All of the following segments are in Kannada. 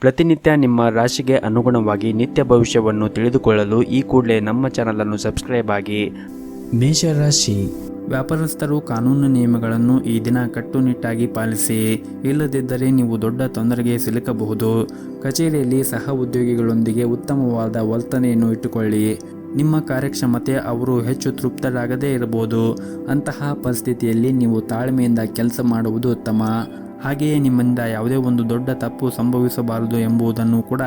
ಪ್ರತಿನಿತ್ಯ ನಿಮ್ಮ ರಾಶಿಗೆ ಅನುಗುಣವಾಗಿ ನಿತ್ಯ ಭವಿಷ್ಯವನ್ನು ತಿಳಿದುಕೊಳ್ಳಲು ಈ ಕೂಡಲೇ ನಮ್ಮ ಚಾನಲನ್ನು ಸಬ್ಸ್ಕ್ರೈಬ್ ಆಗಿ. ಮೇಷರಾಶಿ, ವ್ಯಾಪಾರಸ್ಥರು ಕಾನೂನು ನಿಯಮಗಳನ್ನು ಈ ದಿನ ಕಟ್ಟುನಿಟ್ಟಾಗಿ ಪಾಲಿಸಿ, ಇಲ್ಲದಿದ್ದರೆ ನೀವು ದೊಡ್ಡ ತೊಂದರೆಗೆ ಸಿಲುಕಬಹುದು. ಕಚೇರಿಯಲ್ಲಿ ಸಹ ಉದ್ಯೋಗಿಗಳೊಂದಿಗೆ ಉತ್ತಮವಾದ ವರ್ತನೆಯನ್ನು ಇಟ್ಟುಕೊಳ್ಳಿ. ನಿಮ್ಮ ಕಾರ್ಯಕ್ಷಮತೆ ಅವರು ಹೆಚ್ಚು ತೃಪ್ತರಾಗದೇ ಇರಬಹುದು. ಅಂತಹ ಪರಿಸ್ಥಿತಿಯಲ್ಲಿ ನೀವು ತಾಳ್ಮೆಯಿಂದ ಕೆಲಸ ಮಾಡುವುದು ಉತ್ತಮ. ಹಾಗೆಯೇ ನಿಮ್ಮಿಂದ ಯಾವುದೇ ಒಂದು ದೊಡ್ಡ ತಪ್ಪು ಸಂಭವಿಸಬಾರದು ಎಂಬುದನ್ನು ಕೂಡ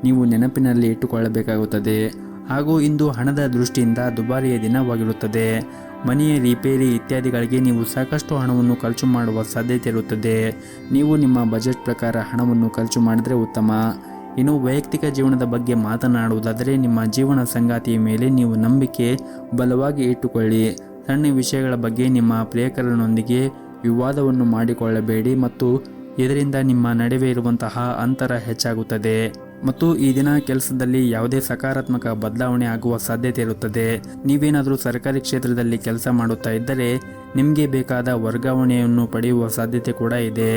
ನೀವು ನೆನಪಿನಲ್ಲಿ ಇಟ್ಟುಕೊಳ್ಳಬೇಕಾಗುತ್ತದೆ. ಹಾಗೂ ಇಂದು ಹಣದ ದೃಷ್ಟಿಯಿಂದ ದುಬಾರಿಯ ದಿನವಾಗಿರುತ್ತದೆ. ಮನೆಯ ರಿಪೇರಿ ಇತ್ಯಾದಿಗಳಿಗೆ ನೀವು ಸಾಕಷ್ಟು ಹಣವನ್ನು ಖರ್ಚು ಮಾಡುವ ಸಾಧ್ಯತೆ ಇರುತ್ತದೆ. ನೀವು ನಿಮ್ಮ ಬಜೆಟ್ ಪ್ರಕಾರ ಹಣವನ್ನು ಖರ್ಚು ಮಾಡಿದರೆ ಉತ್ತಮ. ಇನ್ನು ವೈಯಕ್ತಿಕ ಜೀವನದ ಬಗ್ಗೆ ಮಾತನಾಡುವುದಾದರೆ, ನಿಮ್ಮ ಜೀವನ ಸಂಗಾತಿಯ ಮೇಲೆ ನೀವು ನಂಬಿಕೆ ಬಲವಾಗಿ ಇಟ್ಟುಕೊಳ್ಳಿ. ಸಣ್ಣ ವಿಷಯಗಳ ಬಗ್ಗೆ ನಿಮ್ಮ ಪ್ರಿಯಕರನೊಂದಿಗೆ ವಿವಾದವನ್ನು ಮಾಡಿಕೊಳ್ಳಬೇಡಿ ಮತ್ತು ಇದರಿಂದ ನಿಮ್ಮ ನಡುವೆ ಇರುವಂತಹ ಅಂತರ ಹೆಚ್ಚಾಗುತ್ತದೆ. ಮತ್ತು ಈ ದಿನ ಕೆಲಸದಲ್ಲಿ ಯಾವುದೇ ಸಕಾರಾತ್ಮಕ ಬದಲಾವಣೆ ಆಗುವ ಸಾಧ್ಯತೆ ಇರುತ್ತದೆ. ನೀವೇನಾದರೂ ಸರ್ಕಾರಿ ಕ್ಷೇತ್ರದಲ್ಲಿ ಕೆಲಸ ಮಾಡುತ್ತಾ ಇದ್ದರೆ ನಿಮಗೆ ಬೇಕಾದ ವರ್ಗಾವಣೆಯನ್ನು ಪಡೆಯುವ ಸಾಧ್ಯತೆ ಕೂಡ ಇದೆ.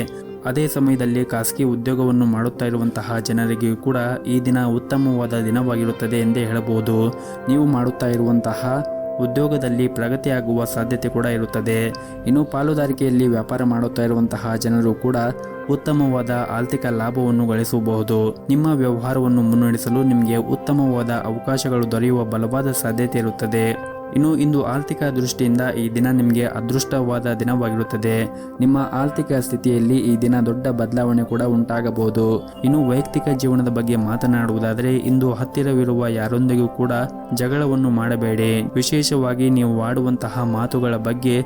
ಅದೇ ಸಮಯದಲ್ಲಿ ಖಾಸಗಿ ಉದ್ಯೋಗವನ್ನು ಮಾಡುತ್ತಾ ಇರುವಂತಹ ಜನರಿಗೂ ಕೂಡ ಈ ದಿನ ಉತ್ತಮವಾದ ದಿನವಾಗಿರುತ್ತದೆ ಎಂದೇ ಹೇಳಬಹುದು. ನೀವು ಮಾಡುತ್ತಾ ಇರುವಂತಹ ಉದ್ಯೋಗದಲ್ಲಿ ಪ್ರಗತಿಯಾಗುವ ಸಾಧ್ಯತೆ ಕೂಡ ಇರುತ್ತದೆ. ಇನ್ನು ಪಾಲುದಾರಿಕೆಯಲ್ಲಿ ವ್ಯಾಪಾರ ಮಾಡುತ್ತಾ ಇರುವಂತಹ ಜನರು ಕೂಡ ಉತ್ತಮವಾದ ಆರ್ಥಿಕ ಲಾಭವನ್ನು ಗಳಿಸಬಹುದು. ನಿಮ್ಮ ವ್ಯವಹಾರವನ್ನು ಮುನ್ನಡೆಸಲು ನಿಮಗೆ ಉತ್ತಮವಾದ ಅವಕಾಶಗಳು ದೊರೆಯುವ ಬಲವಾದ ಸಾಧ್ಯತೆ ಇರುತ್ತದೆ. ಇನ್ನು ಇಂದು ಆರ್ಥಿಕ ದೃಷ್ಟಿಯಿಂದ ಈ ದಿನ ನಿಮಗೆ ಅದೃಷ್ಟವಾದ ದಿನವಾಗಿರುತ್ತದೆ. ನಿಮ್ಮ ಆರ್ಥಿಕ ಸ್ಥಿತಿಯಲ್ಲಿ ಈ ದಿನ ದೊಡ್ಡ ಬದಲಾವಣೆ ಕೂಡ ಉಂಟಾಗಬಹುದು. ಇನ್ನು ವೈಯಕ್ತಿಕ ಜೀವನದ ಬಗ್ಗೆ ಮಾತನಾಡುವುದಾದರೆ, ಇಂದು ಹತ್ತಿರವಿರುವ ಯಾರೊಂದಿಗೂ ಕೂಡ ಜಗಳವನ್ನು ಮಾಡಬೇಡಿ. ವಿಶೇಷವಾಗಿ ನೀವು ಆಡುವಂತಹ ಮಾತುಗಳ ಬಗ್ಗೆ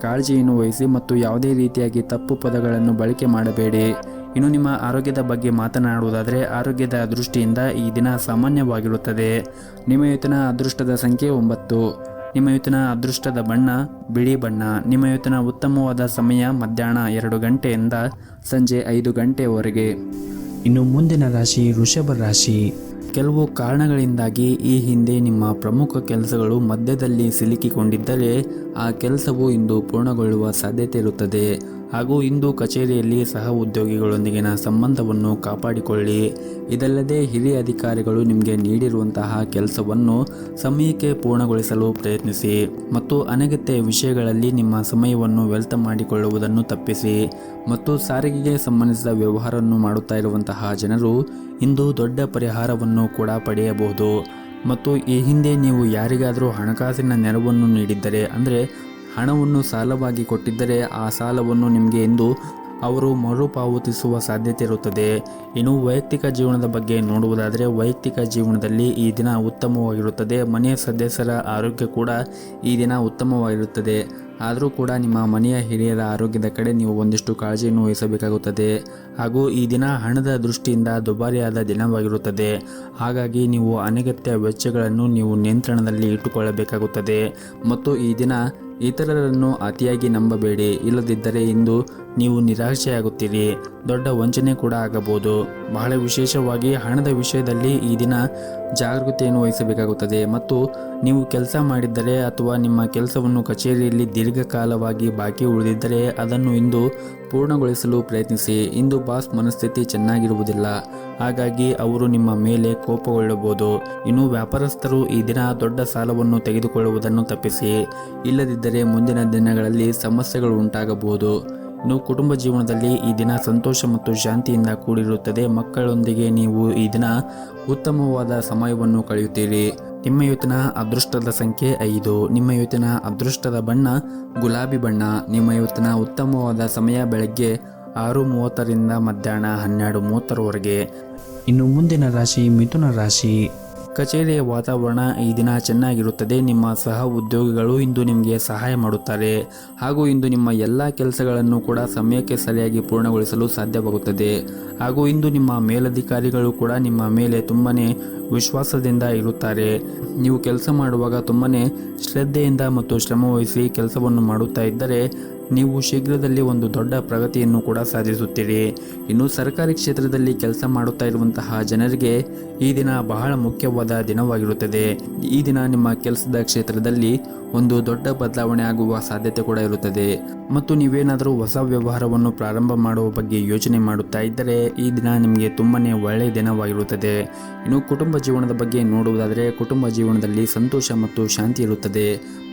ಕಾಳಜಿಯನ್ನು ವಹಿಸಿ ಮತ್ತು ಯಾವುದೇ ರೀತಿಯಾಗಿ ತಪ್ಪು ಪದಗಳನ್ನು ಬಳಕೆ ಮಾಡಬೇಡಿ. ಇನ್ನು ನಿಮ್ಮ ಆರೋಗ್ಯದ ಬಗ್ಗೆ ಮಾತನಾಡುವುದಾದರೆ, ಆರೋಗ್ಯದ ದೃಷ್ಟಿಯಿಂದ ಈ ದಿನ ಸಾಮಾನ್ಯವಾಗಿರುತ್ತದೆ. ನಿಮ್ಮ ಇವತ್ತಿನ ಅದೃಷ್ಟದ ಸಂಖ್ಯೆ 9. ನಿಮ್ಮ ಇವತ್ತಿನ ಅದೃಷ್ಟದ ಬಣ್ಣ ಬಿಳಿ ಬಣ್ಣ. ನಿಮ್ಮ ಇವತ್ತಿನ ಉತ್ತಮವಾದ ಸಮಯ ಮಧ್ಯಾಹ್ನ 2 ಗಂಟೆಯಿಂದ ಸಂಜೆ 5 ಗಂಟೆಯವರೆಗೆ. ಇನ್ನು ಮುಂದಿನ ರಾಶಿ ವೃಷಭ ರಾಶಿ. ಕೆಲವು ಕಾರಣಗಳಿಂದಾಗಿ ಈ ಹಿಂದೆ ನಿಮ್ಮ ಪ್ರಮುಖ ಕೆಲಸಗಳು ಮಧ್ಯದಲ್ಲಿ ಸಿಲುಕಿಕೊಂಡಿದ್ದರೆ ಆ ಕೆಲಸವು ಇಂದು ಪೂರ್ಣಗೊಳ್ಳುವ ಸಾಧ್ಯತೆ ಇರುತ್ತದೆ. ಹಾಗೂ ಇಂದು ಕಚೇರಿಯಲ್ಲಿ ಸಹ ಉದ್ಯೋಗಿಗಳೊಂದಿಗಿನ ಸಂಬಂಧವನ್ನು ಕಾಪಾಡಿಕೊಳ್ಳಿ. ಇದಲ್ಲದೆ ಹಿರಿಯ ಅಧಿಕಾರಿಗಳು ನಿಮಗೆ ನೀಡಿರುವಂತಹ ಕೆಲಸವನ್ನು ಸಮಯಕ್ಕೆ ಪೂರ್ಣಗೊಳಿಸಲು ಪ್ರಯತ್ನಿಸಿ ಮತ್ತು ಅನಗತ್ಯ ವಿಷಯಗಳಲ್ಲಿ ನಿಮ್ಮ ಸಮಯವನ್ನು ವ್ಯರ್ಥ ಮಾಡಿಕೊಳ್ಳುವುದನ್ನು ತಪ್ಪಿಸಿ. ಮತ್ತು ಸಾರಿಗೆಗೆ ಸಂಬಂಧಿಸಿದ ವ್ಯವಹಾರವನ್ನು ಮಾಡುತ್ತಾ ಇರುವಂತಹ ಜನರು ಇಂದು ದೊಡ್ಡ ಪರಿಹಾರವನ್ನು ಕೂಡ ಪಡೆಯಬಹುದು. ಮತ್ತು ಈ ಹಿಂದೆ ನೀವು ಯಾರಿಗಾದರೂ ಹಣಕಾಸಿನ ನೆರವನ್ನು ನೀಡಿದ್ದರೆ, ಅಂದರೆ ಹಣವನ್ನು ಸಾಲವಾಗಿ ಕೊಟ್ಟಿದ್ದರೆ, ಆ ಸಾಲವನ್ನು ನಿಮಗೆ ಇಂದು ಅವರು ಮರುಪಾವತಿಸುವ ಸಾಧ್ಯತೆ ಇರುತ್ತದೆ. ಇನ್ನು ವೈಯಕ್ತಿಕ ಜೀವನದ ಬಗ್ಗೆ ನೋಡುವುದಾದರೆ, ವೈಯಕ್ತಿಕ ಜೀವನದಲ್ಲಿ ಈ ದಿನ ಉತ್ತಮವಾಗಿರುತ್ತದೆ. ಮನೆಯ ಸದಸ್ಯರ ಆರೋಗ್ಯ ಕೂಡ ಈ ದಿನ ಉತ್ತಮವಾಗಿರುತ್ತದೆ. ಆದರೂ ಕೂಡ ನಿಮ್ಮ ಮನೆಯ ಹಿರಿಯರ ಆರೋಗ್ಯದ ಕಡೆ ನೀವು ಒಂದಿಷ್ಟು ಕಾಳಜಿಯನ್ನು ವಹಿಸಬೇಕಾಗುತ್ತದೆ. ಹಾಗೂ ಈ ದಿನ ಹಣದ ದೃಷ್ಟಿಯಿಂದ ದುಬಾರಿಯಾದ ದಿನವಾಗಿರುತ್ತದೆ. ಹಾಗಾಗಿ ನೀವು ಅನಗತ್ಯ ವೆಚ್ಚಗಳನ್ನು ನೀವು ನಿಯಂತ್ರಣದಲ್ಲಿ ಇಟ್ಟುಕೊಳ್ಳಬೇಕಾಗುತ್ತದೆ. ಮತ್ತು ಈ ದಿನ ಇತರರನ್ನು ಅತಿಯಾಗಿ ನಂಬಬೇಡಿ. ಇಲ್ಲದಿದ್ದರೆ ಇಂದು ನೀವು ನಿರಾಶೆಯಾಗುತ್ತೀರಿ. ದೊಡ್ಡ ವಂಚನೆ ಕೂಡ ಆಗಬಹುದು. ಬಹಳ ವಿಶೇಷವಾಗಿ ಹಣದ ವಿಷಯದಲ್ಲಿ ಈ ದಿನ ಜಾಗರೂಕತೆಯನ್ನು ವಹಿಸಬೇಕಾಗುತ್ತದೆ. ಮತ್ತು ನೀವು ಕೆಲಸ ಮಾಡಿದ್ದರೆ ಅಥವಾ ನಿಮ್ಮ ಕೆಲಸವನ್ನು ಕಚೇರಿಯಲ್ಲಿ ದೀರ್ಘಕಾಲವಾಗಿ ಬಾಕಿ ಉಳಿದಿದ್ದರೆ ಅದನ್ನು ಇಂದು ಪೂರ್ಣಗೊಳಿಸಲು ಪ್ರಯತ್ನಿಸಿ. ಇಂದು ಬಾಸ್ ಮನಸ್ಥಿತಿ ಚೆನ್ನಾಗಿರುವುದಿಲ್ಲ. ಹಾಗಾಗಿ ಅವರು ನಿಮ್ಮ ಮೇಲೆ ಕೋಪಗೊಳ್ಳಬಹುದು. ಇನ್ನು ವ್ಯಾಪಾರಸ್ಥರು ಈ ದಿನ ದೊಡ್ಡ ಸಾಲವನ್ನು ತೆಗೆದುಕೊಳ್ಳುವುದನ್ನು ತಪ್ಪಿಸಿ. ಇಲ್ಲದಿದ್ದರೆ ಮುಂದಿನ ದಿನಗಳಲ್ಲಿ ಸಮಸ್ಯೆಗಳು ಉಂಟಾಗಬಹುದು. ಇನ್ನು ಕುಟುಂಬ ಜೀವನದಲ್ಲಿ ಈ ದಿನ ಸಂತೋಷ ಮತ್ತು ಶಾಂತಿಯಿಂದ ಕೂಡಿರುತ್ತದೆ. ಮಕ್ಕಳೊಂದಿಗೆ ನೀವು ಈ ದಿನ ಉತ್ತಮವಾದ ಸಮಯವನ್ನು ಕಳೆಯುತ್ತೀರಿ. ನಿಮ್ಮ ಇವತ್ತಿನ ಅದೃಷ್ಟದ ಸಂಖ್ಯೆ 5. ನಿಮ್ಮ ಇವತ್ತಿನ ಅದೃಷ್ಟದ ಬಣ್ಣ ಗುಲಾಬಿ ಬಣ್ಣ. ನಿಮ್ಮ ಇವತ್ತಿನ ಉತ್ತಮವಾದ ಸಮಯ ಬೆಳಗ್ಗೆ 6:30ರಿಂದ ಮಧ್ಯಾಹ್ನ 12:30ರವರೆಗೆ. ಇನ್ನು ಮುಂದಿನ ರಾಶಿ ಮಿಥುನ ರಾಶಿ. ಕಚೇರಿಯ ವಾತಾವರಣ ಈ ದಿನ ಚೆನ್ನಾಗಿರುತ್ತದೆ. ನಿಮ್ಮ ಸಹ ಉದ್ಯೋಗಿಗಳು ಇಂದು ನಿಮಗೆ ಸಹಾಯ ಮಾಡುತ್ತಾರೆ. ಹಾಗೂ ಇಂದು ನಿಮ್ಮ ಎಲ್ಲ ಕೆಲಸಗಳನ್ನು ಕೂಡ ಸಮಯಕ್ಕೆ ಸರಿಯಾಗಿ ಪೂರ್ಣಗೊಳಿಸಲು ಸಾಧ್ಯವಾಗುತ್ತದೆ. ಹಾಗೂ ಇಂದು ನಿಮ್ಮ ಮೇಲಧಿಕಾರಿಗಳು ಕೂಡ ನಿಮ್ಮ ಮೇಲೆ ತುಂಬನೇ ವಿಶ್ವಾಸದಿಂದ ಇರುತ್ತಾರೆ. ನೀವು ಕೆಲಸ ಮಾಡುವಾಗ ತುಂಬನೇ ಶ್ರದ್ಧೆಯಿಂದ ಮತ್ತು ಶ್ರಮವಹಿಸಿ ಕೆಲಸವನ್ನು ಮಾಡುತ್ತಾ ಇದ್ದರೆ ನೀವು ಶೀಘ್ರದಲ್ಲಿ ಒಂದು ದೊಡ್ಡ ಪ್ರಗತಿಯನ್ನು ಕೂಡ ಸಾಧಿಸುತ್ತೀರಿ. ಇನ್ನು ಸರ್ಕಾರಿ ಕ್ಷೇತ್ರದಲ್ಲಿ ಕೆಲಸ ಮಾಡುತ್ತಾ ಇರುವಂತಹ ಜನರಿಗೆ ಈ ದಿನ ಬಹಳ ಮುಖ್ಯವಾದ ದಿನವಾಗಿರುತ್ತದೆ. ಈ ದಿನ ನಿಮ್ಮ ಕೆಲಸದ ಕ್ಷೇತ್ರದಲ್ಲಿ ಒಂದು ದೊಡ್ಡ ಬದಲಾವಣೆ ಆಗುವ ಸಾಧ್ಯತೆ ಕೂಡ ಇರುತ್ತದೆ. ಮತ್ತು ನೀವೇನಾದರೂ ಹೊಸ ವ್ಯವಹಾರವನ್ನು ಪ್ರಾರಂಭ ಮಾಡುವ ಬಗ್ಗೆ ಯೋಚನೆ ಮಾಡುತ್ತಾ ಇದ್ದರೆ ಈ ದಿನ ನಿಮಗೆ ತುಂಬಾನೇ ಒಳ್ಳೆಯ ದಿನವಾಗಿರುತ್ತದೆ. ಇನ್ನು ಕುಟುಂಬ ಜೀವನದ ಬಗ್ಗೆ ನೋಡುವುದಾದರೆ ಕುಟುಂಬ ಜೀವನದಲ್ಲಿ ಸಂತೋಷ ಮತ್ತು ಶಾಂತಿ ಇರುತ್ತದೆ.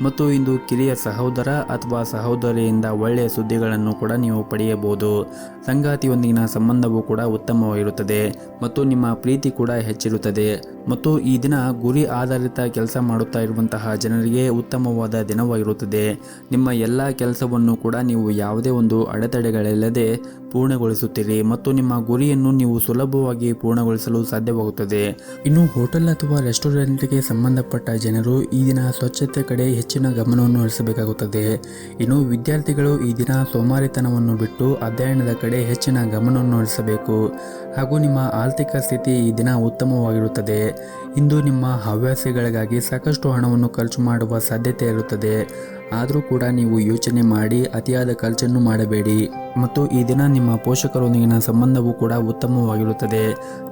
ಮತ್ತು ಇಂದು ಕಿರಿಯ ಸಹೋದರ ಅಥವಾ ಸಹೋದರಿಯಿಂದ ಒಳ್ಳೆಯ ಸುದ್ದಿಗಳನ್ನು ಕೂಡ ನೀವು ಪಡೆಯಬಹುದು. ಸಂಗಾತಿಯೊಂದಿಗಿನ ಸಂಬಂಧವು ಕೂಡ ಉತ್ತಮವಾಗಿರುತ್ತದೆ ಮತ್ತು ನಿಮ್ಮ ಪ್ರೀತಿ ಕೂಡ ಹೆಚ್ಚಿರುತ್ತದೆ. ಮತ್ತು ಈ ದಿನ ಗುರಿ ಆಧಾರಿತ ಕೆಲಸ ಮಾಡುತ್ತಾ ಇರುವಂತಹ ಜನರಿಗೆ ಉತ್ತಮವಾದ ದಿನವಾಗಿರುತ್ತದೆ. ನಿಮ್ಮ ಎಲ್ಲ ಕೆಲಸವನ್ನು ಕೂಡ ನೀವು ಯಾವುದೇ ಒಂದು ಅಡೆತಡೆಗಳಿಲ್ಲದೆ ಪೂರ್ಣಗೊಳಿಸುತ್ತೀರಿ ಮತ್ತು ನಿಮ್ಮ ಗುರಿಯನ್ನು ನೀವು ಸುಲಭವಾಗಿ ಪೂರ್ಣಗೊಳಿಸಲು ಸಾಧ್ಯವಾಗುತ್ತದೆ. ಇನ್ನು ಹೋಟೆಲ್ ಅಥವಾ ರೆಸ್ಟೋರೆಂಟ್ಗೆ ಸಂಬಂಧಪಟ್ಟ ಜನರು ಈ ದಿನ ಸ್ವಚ್ಛತೆ ಕಡೆ ಹೆಚ್ಚಿನ ಗಮನವನ್ನು ಹರಿಸಬೇಕಾಗುತ್ತದೆ. ಇನ್ನು ವಿದ್ಯಾರ್ಥಿಗಳು ಈ ದಿನ ಸೋಮಾರಿತನವನ್ನು ಬಿಟ್ಟು ಅಧ್ಯಯನದ ಕಡೆ ಹೆಚ್ಚಿನ ಗಮನವನ್ನು ಹರಿಸಬೇಕು. ಹಾಗೂ ನಿಮ್ಮ ಆರ್ಥಿಕ ಸ್ಥಿತಿ ಈ ದಿನ ಉತ್ತಮವಾಗಿರುತ್ತದೆ. ಇಂದು ನಿಮ್ಮ ಹವ್ಯಾಸಗಳಿಗಾಗಿ ಸಾಕಷ್ಟು ಹಣವನ್ನು ಖರ್ಚು ಮಾಡುವ ಸಾಧ್ಯತೆ ಇರುತ್ತದೆ. ಆದರೂ ಕೂಡ ನೀವು ಯೋಚನೆ ಮಾಡಿ ಅತಿಯಾದ ಖರ್ಚನ್ನು ಮಾಡಬೇಡಿ. ಮತ್ತು ಈ ದಿನ ನಿಮ್ಮ ಪೋಷಕರೊಂದಿಗಿನ ಸಂಬಂಧವೂ ಕೂಡ ಉತ್ತಮವಾಗಿರುತ್ತದೆ.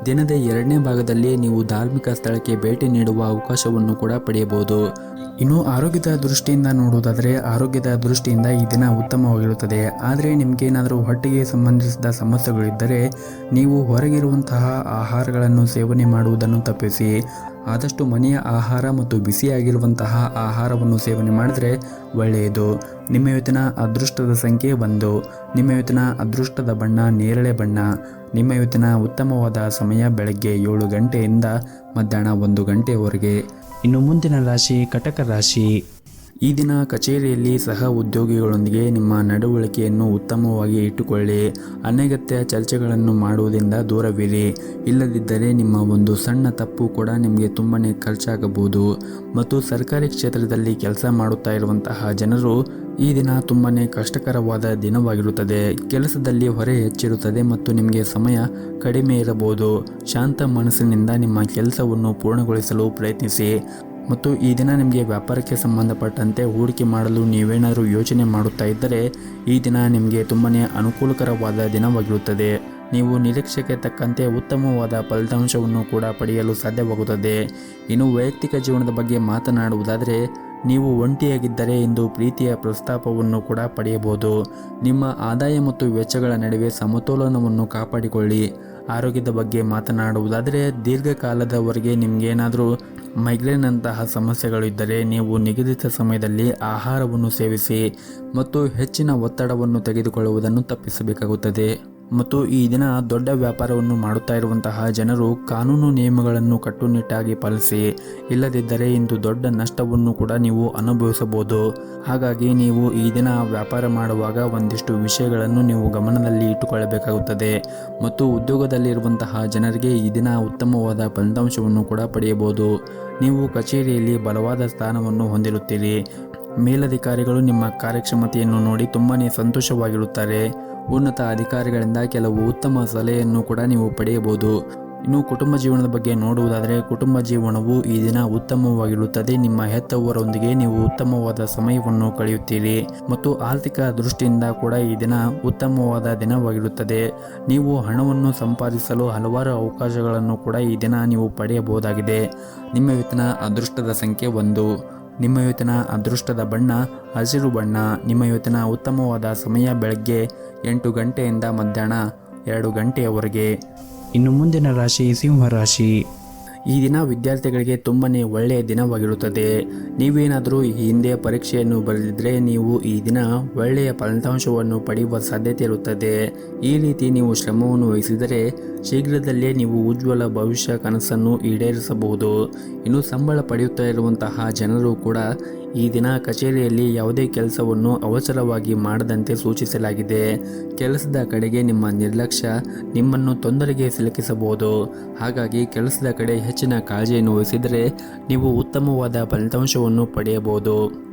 ದಿನದ 2ನೇ ಭಾಗದಲ್ಲಿ ನೀವು ಧಾರ್ಮಿಕ ಸ್ಥಳಕ್ಕೆ ಭೇಟಿ ನೀಡುವ ಅವಕಾಶವನ್ನು ಕೂಡ ಪಡೆಯಬಹುದು. ಇನ್ನು ಆರೋಗ್ಯದ ದೃಷ್ಟಿಯಿಂದ ನೋಡುವುದಾದರೆ ಆರೋಗ್ಯದ ದೃಷ್ಟಿಯಿಂದ ಈ ದಿನ ಉತ್ತಮವಾಗಿರುತ್ತದೆ. ಆದರೆ ನಿಮಗೇನಾದರೂ ಹೊಟ್ಟೆಗೆ ಸಂಬಂಧಿಸಿದ ಸಮಸ್ಯೆಗಳಿದ್ದರೆ ನೀವು ಹೊರಗಿರುವಂತಹ ಆಹಾರಗಳನ್ನು ಸೇವನೆ ಮಾಡುವುದನ್ನು ತಪ್ಪಿಸಿ. ಆದಷ್ಟು ಮನೆಯ ಆಹಾರ ಮತ್ತು ಬಿಸಿಯಾಗಿರುವಂತಹ ಆಹಾರವನ್ನು ಸೇವನೆ ಮಾಡಿದರೆ ಒಳ್ಳೆಯದು. ನಿಮ್ಮ ಇವತ್ತಿನ ಅದೃಷ್ಟದ ಸಂಖ್ಯೆ 1. ನಿಮ್ಮ ಇವತ್ತಿನ ಅದೃಷ್ಟದ ಬಣ್ಣ ನೇರಳೆ ಬಣ್ಣ. ನಿಮ್ಮ ಇವತ್ತಿನ ಉತ್ತಮವಾದ ಸಮಯ ಬೆಳಗ್ಗೆ 7 ಗಂಟೆಯಿಂದ ಮಧ್ಯಾಹ್ನ 1 ಗಂಟೆಯವರೆಗೆ. ಇನ್ನು ಮುಂದಿನ ರಾಶಿ ಕಟಕ ರಾಶಿ. ಈ ದಿನ ಕಚೇರಿಯಲ್ಲಿ ಸಹ ಉದ್ಯೋಗಿಗಳೊಂದಿಗೆ ನಿಮ್ಮ ನಡವಳಿಕೆಯನ್ನು ಉತ್ತಮವಾಗಿ ಇಟ್ಟುಕೊಳ್ಳಿ. ಅನಗತ್ಯ ಚರ್ಚೆಗಳನ್ನು ಮಾಡುವುದರಿಂದ ದೂರವಿರಿ. ಇಲ್ಲದಿದ್ದರೆ ನಿಮ್ಮ ಒಂದು ಸಣ್ಣ ತಪ್ಪು ಕೂಡ ನಿಮಗೆ ತುಂಬಾ ಖರ್ಚಾಗಬಹುದು. ಮತ್ತು ಸರ್ಕಾರಿ ಕ್ಷೇತ್ರದಲ್ಲಿ ಕೆಲಸ ಮಾಡುತ್ತಾ ಇರುವಂತಹ ಜನರು ಈ ದಿನ ತುಂಬಾ ಕಷ್ಟಕರವಾದ ದಿನವಾಗಿರುತ್ತದೆ. ಕೆಲಸದಲ್ಲಿ ಹೊರೆ ಹೆಚ್ಚಿರುತ್ತದೆ ಮತ್ತು ನಿಮಗೆ ಸಮಯ ಕಡಿಮೆ ಇರಬಹುದು. ಶಾಂತ ಮನಸ್ಸಿನಿಂದ ನಿಮ್ಮ ಕೆಲಸವನ್ನು ಪೂರ್ಣಗೊಳಿಸಲು ಪ್ರಯತ್ನಿಸಿ. ಮತ್ತು ಈ ದಿನ ನಿಮಗೆ ವ್ಯಾಪಾರಕ್ಕೆ ಸಂಬಂಧಪಟ್ಟಂತೆ ಹೂಡಿಕೆ ಮಾಡಲು ನೀವೇನಾದರೂ ಯೋಚನೆ ಮಾಡುತ್ತಾ ಇದ್ದರೆ ಈ ದಿನ ನಿಮಗೆ ತುಂಬಾ ಅನುಕೂಲಕರವಾದ ದಿನವಾಗಿರುತ್ತದೆ. ನೀವು ನಿರೀಕ್ಷೆಗೆ ತಕ್ಕಂತೆ ಉತ್ತಮವಾದ ಫಲಿತಾಂಶವನ್ನು ಕೂಡ ಪಡೆಯಲು ಸಾಧ್ಯವಾಗುತ್ತದೆ. ಇನ್ನು ವೈಯಕ್ತಿಕ ಜೀವನದ ಬಗ್ಗೆ ಮಾತನಾಡುವುದಾದರೆ ನೀವು ಒಂಟಿಯಾಗಿದ್ದರೆ ಇಂದು ಪ್ರೀತಿಯ ಪ್ರಸ್ತಾಪವನ್ನು ಕೂಡ ಪಡೆಯಬಹುದು. ನಿಮ್ಮ ಆದಾಯ ಮತ್ತು ವೆಚ್ಚಗಳ ನಡುವೆ ಸಮತೋಲನವನ್ನು ಕಾಪಾಡಿಕೊಳ್ಳಿ. ಆರೋಗ್ಯದ ಬಗ್ಗೆ ಮಾತನಾಡುವುದಾದರೆ ದೀರ್ಘಕಾಲದವರೆಗೆ ನಿಮಗೇನಾದರೂ ಮೈಗ್ರೇನ್ ಅಂತಹ ಸಮಸ್ಯೆಗಳು ಇದ್ದರೆ ನೀವು ನಿಗದಿತ ಸಮಯದಲ್ಲಿ ಆಹಾರವನ್ನು ಸೇವಿಸಿ ಮತ್ತು ಹೆಚ್ಚಿನ ಒತ್ತಡವನ್ನು ತೆಗೆದುಕೊಳ್ಳುವುದನ್ನು ತಪ್ಪಿಸಬೇಕಾಗುತ್ತದೆ. ಮತ್ತು ಈ ದಿನ ದೊಡ್ಡ ವ್ಯಾಪಾರವನ್ನು ಮಾಡುತ್ತಾ ಇರುವಂತಹ ಜನರು ಕಾನೂನು ನಿಯಮಗಳನ್ನು ಕಟ್ಟುನಿಟ್ಟಾಗಿ ಪಾಲಿಸಿ. ಇಲ್ಲದಿದ್ದರೆ ಇಂದು ದೊಡ್ಡ ನಷ್ಟವನ್ನು ಕೂಡ ನೀವು ಅನುಭವಿಸಬಹುದು. ಹಾಗಾಗಿ ನೀವು ಈ ದಿನ ವ್ಯಾಪಾರ ಮಾಡುವಾಗ ಒಂದಿಷ್ಟು ವಿಷಯಗಳನ್ನು ನೀವು ಗಮನದಲ್ಲಿ ಇಟ್ಟುಕೊಳ್ಳಬೇಕಾಗುತ್ತದೆ. ಮತ್ತು ಉದ್ಯೋಗದಲ್ಲಿರುವಂತಹ ಜನರಿಗೆ ಈ ದಿನ ಉತ್ತಮವಾದ ಫಲಿತಾಂಶವನ್ನು ಕೂಡ ಪಡೆಯಬಹುದು. ನೀವು ಕಚೇರಿಯಲ್ಲಿ ಬಲವಾದ ಸ್ಥಾನವನ್ನು ಹೊಂದಿರುತ್ತೀರಿ. ಮೇಲಧಿಕಾರಿಗಳು ನಿಮ್ಮ ಕಾರ್ಯಕ್ಷಮತೆಯನ್ನು ನೋಡಿ ತುಂಬಾ ಸಂತೋಷವಾಗಿರುತ್ತಾರೆ. ಉನ್ನತ ಅಧಿಕಾರಿಗಳಿಂದ ಕೆಲವು ಉತ್ತಮ ಸಲಹೆಯನ್ನು ಕೂಡ ನೀವು ಪಡೆಯಬಹುದು. ಇನ್ನು ಕುಟುಂಬ ಜೀವನದ ಬಗ್ಗೆ ನೋಡುವುದಾದರೆ ಕುಟುಂಬ ಜೀವನವು ಈ ದಿನ ಉತ್ತಮವಾಗಿರುತ್ತದೆ. ನಿಮ್ಮ ಹೆತ್ತವರೊಂದಿಗೆ ನೀವು ಉತ್ತಮವಾದ ಸಮಯವನ್ನು ಕಳೆಯುತ್ತೀರಿ. ಮತ್ತು ಆರ್ಥಿಕ ದೃಷ್ಟಿಯಿಂದ ಕೂಡ ಈ ದಿನ ಉತ್ತಮವಾದ ದಿನವಾಗಿರುತ್ತದೆ. ನೀವು ಹಣವನ್ನು ಸಂಪಾದಿಸಲು ಹಲವಾರು ಅವಕಾಶಗಳನ್ನು ಕೂಡ ಈ ದಿನ ನೀವು ಪಡೆಯಬಹುದಾಗಿದೆ. ನಿಮ್ಮ ಇವತ್ತಿನ ಅದೃಷ್ಟದ ಸಂಖ್ಯೆ 1. ನಿಮ್ಮ ಇವತ್ತಿನ ಅದೃಷ್ಟದ ಬಣ್ಣ ಹಸಿರು ಬಣ್ಣ. ನಿಮ್ಮ ಇವತ್ತಿನ ಉತ್ತಮವಾದ ಸಮಯ ಬೆಳಗ್ಗೆ 8 ಗಂಟೆಯಿಂದ ಮಧ್ಯಾಹ್ನ 2 ಗಂಟೆಯವರೆಗೆ. ಇನ್ನು ಮುಂದಿನ ರಾಶಿ ಸಿಂಹ ರಾಶಿ. ಈ ದಿನ ವಿದ್ಯಾರ್ಥಿಗಳಿಗೆ ತುಂಬಾ ಒಳ್ಳೆಯ ದಿನವಾಗಿರುತ್ತದೆ. ನೀವೇನಾದರೂ ಈ ಹಿಂದೆ ಪರೀಕ್ಷೆಯನ್ನು ಬರೆದಿದ್ದರೆ ನೀವು ಈ ದಿನ ಒಳ್ಳೆಯ ಫಲಿತಾಂಶವನ್ನು ಪಡೆಯುವ ಸಾಧ್ಯತೆ ಇರುತ್ತದೆ. ಈ ರೀತಿ ನೀವು ಶ್ರಮವನ್ನು ವಹಿಸಿದರೆ ಶೀಘ್ರದಲ್ಲೇ ನೀವು ಉಜ್ವಲ ಭವಿಷ್ಯ ಕನಸನ್ನು ಈಡೇರಿಸಬಹುದು. ಇನ್ನು ಸಂಬಳ ಪಡೆಯುತ್ತಾ ಇರುವಂತಹ ಜನರು ಕೂಡ ಈ ದಿನ ಕಚೇರಿಯಲ್ಲಿ ಯಾವುದೇ ಕೆಲಸವನ್ನು ಅವಸರವಾಗಿ ಮಾಡದಂತೆ ಸೂಚಿಸಲಾಗಿದೆ. ಕೆಲಸದ ಕಡೆಗೆ ನಿಮ್ಮ ನಿರ್ಲಕ್ಷ್ಯ ನಿಮ್ಮನ್ನು ತೊಂದರೆಗೆ ಸಿಲುಕಿಸಬಹುದು. ಹಾಗಾಗಿ ಕೆಲಸದ ಕಡೆ ಹೆಚ್ಚಿನ ಕಾಳಜಿಯನ್ನು ವಹಿಸಿದರೆ ನೀವು ಉತ್ತಮವಾದ ಫಲಿತಾಂಶವನ್ನು ಪಡೆಯಬಹುದು.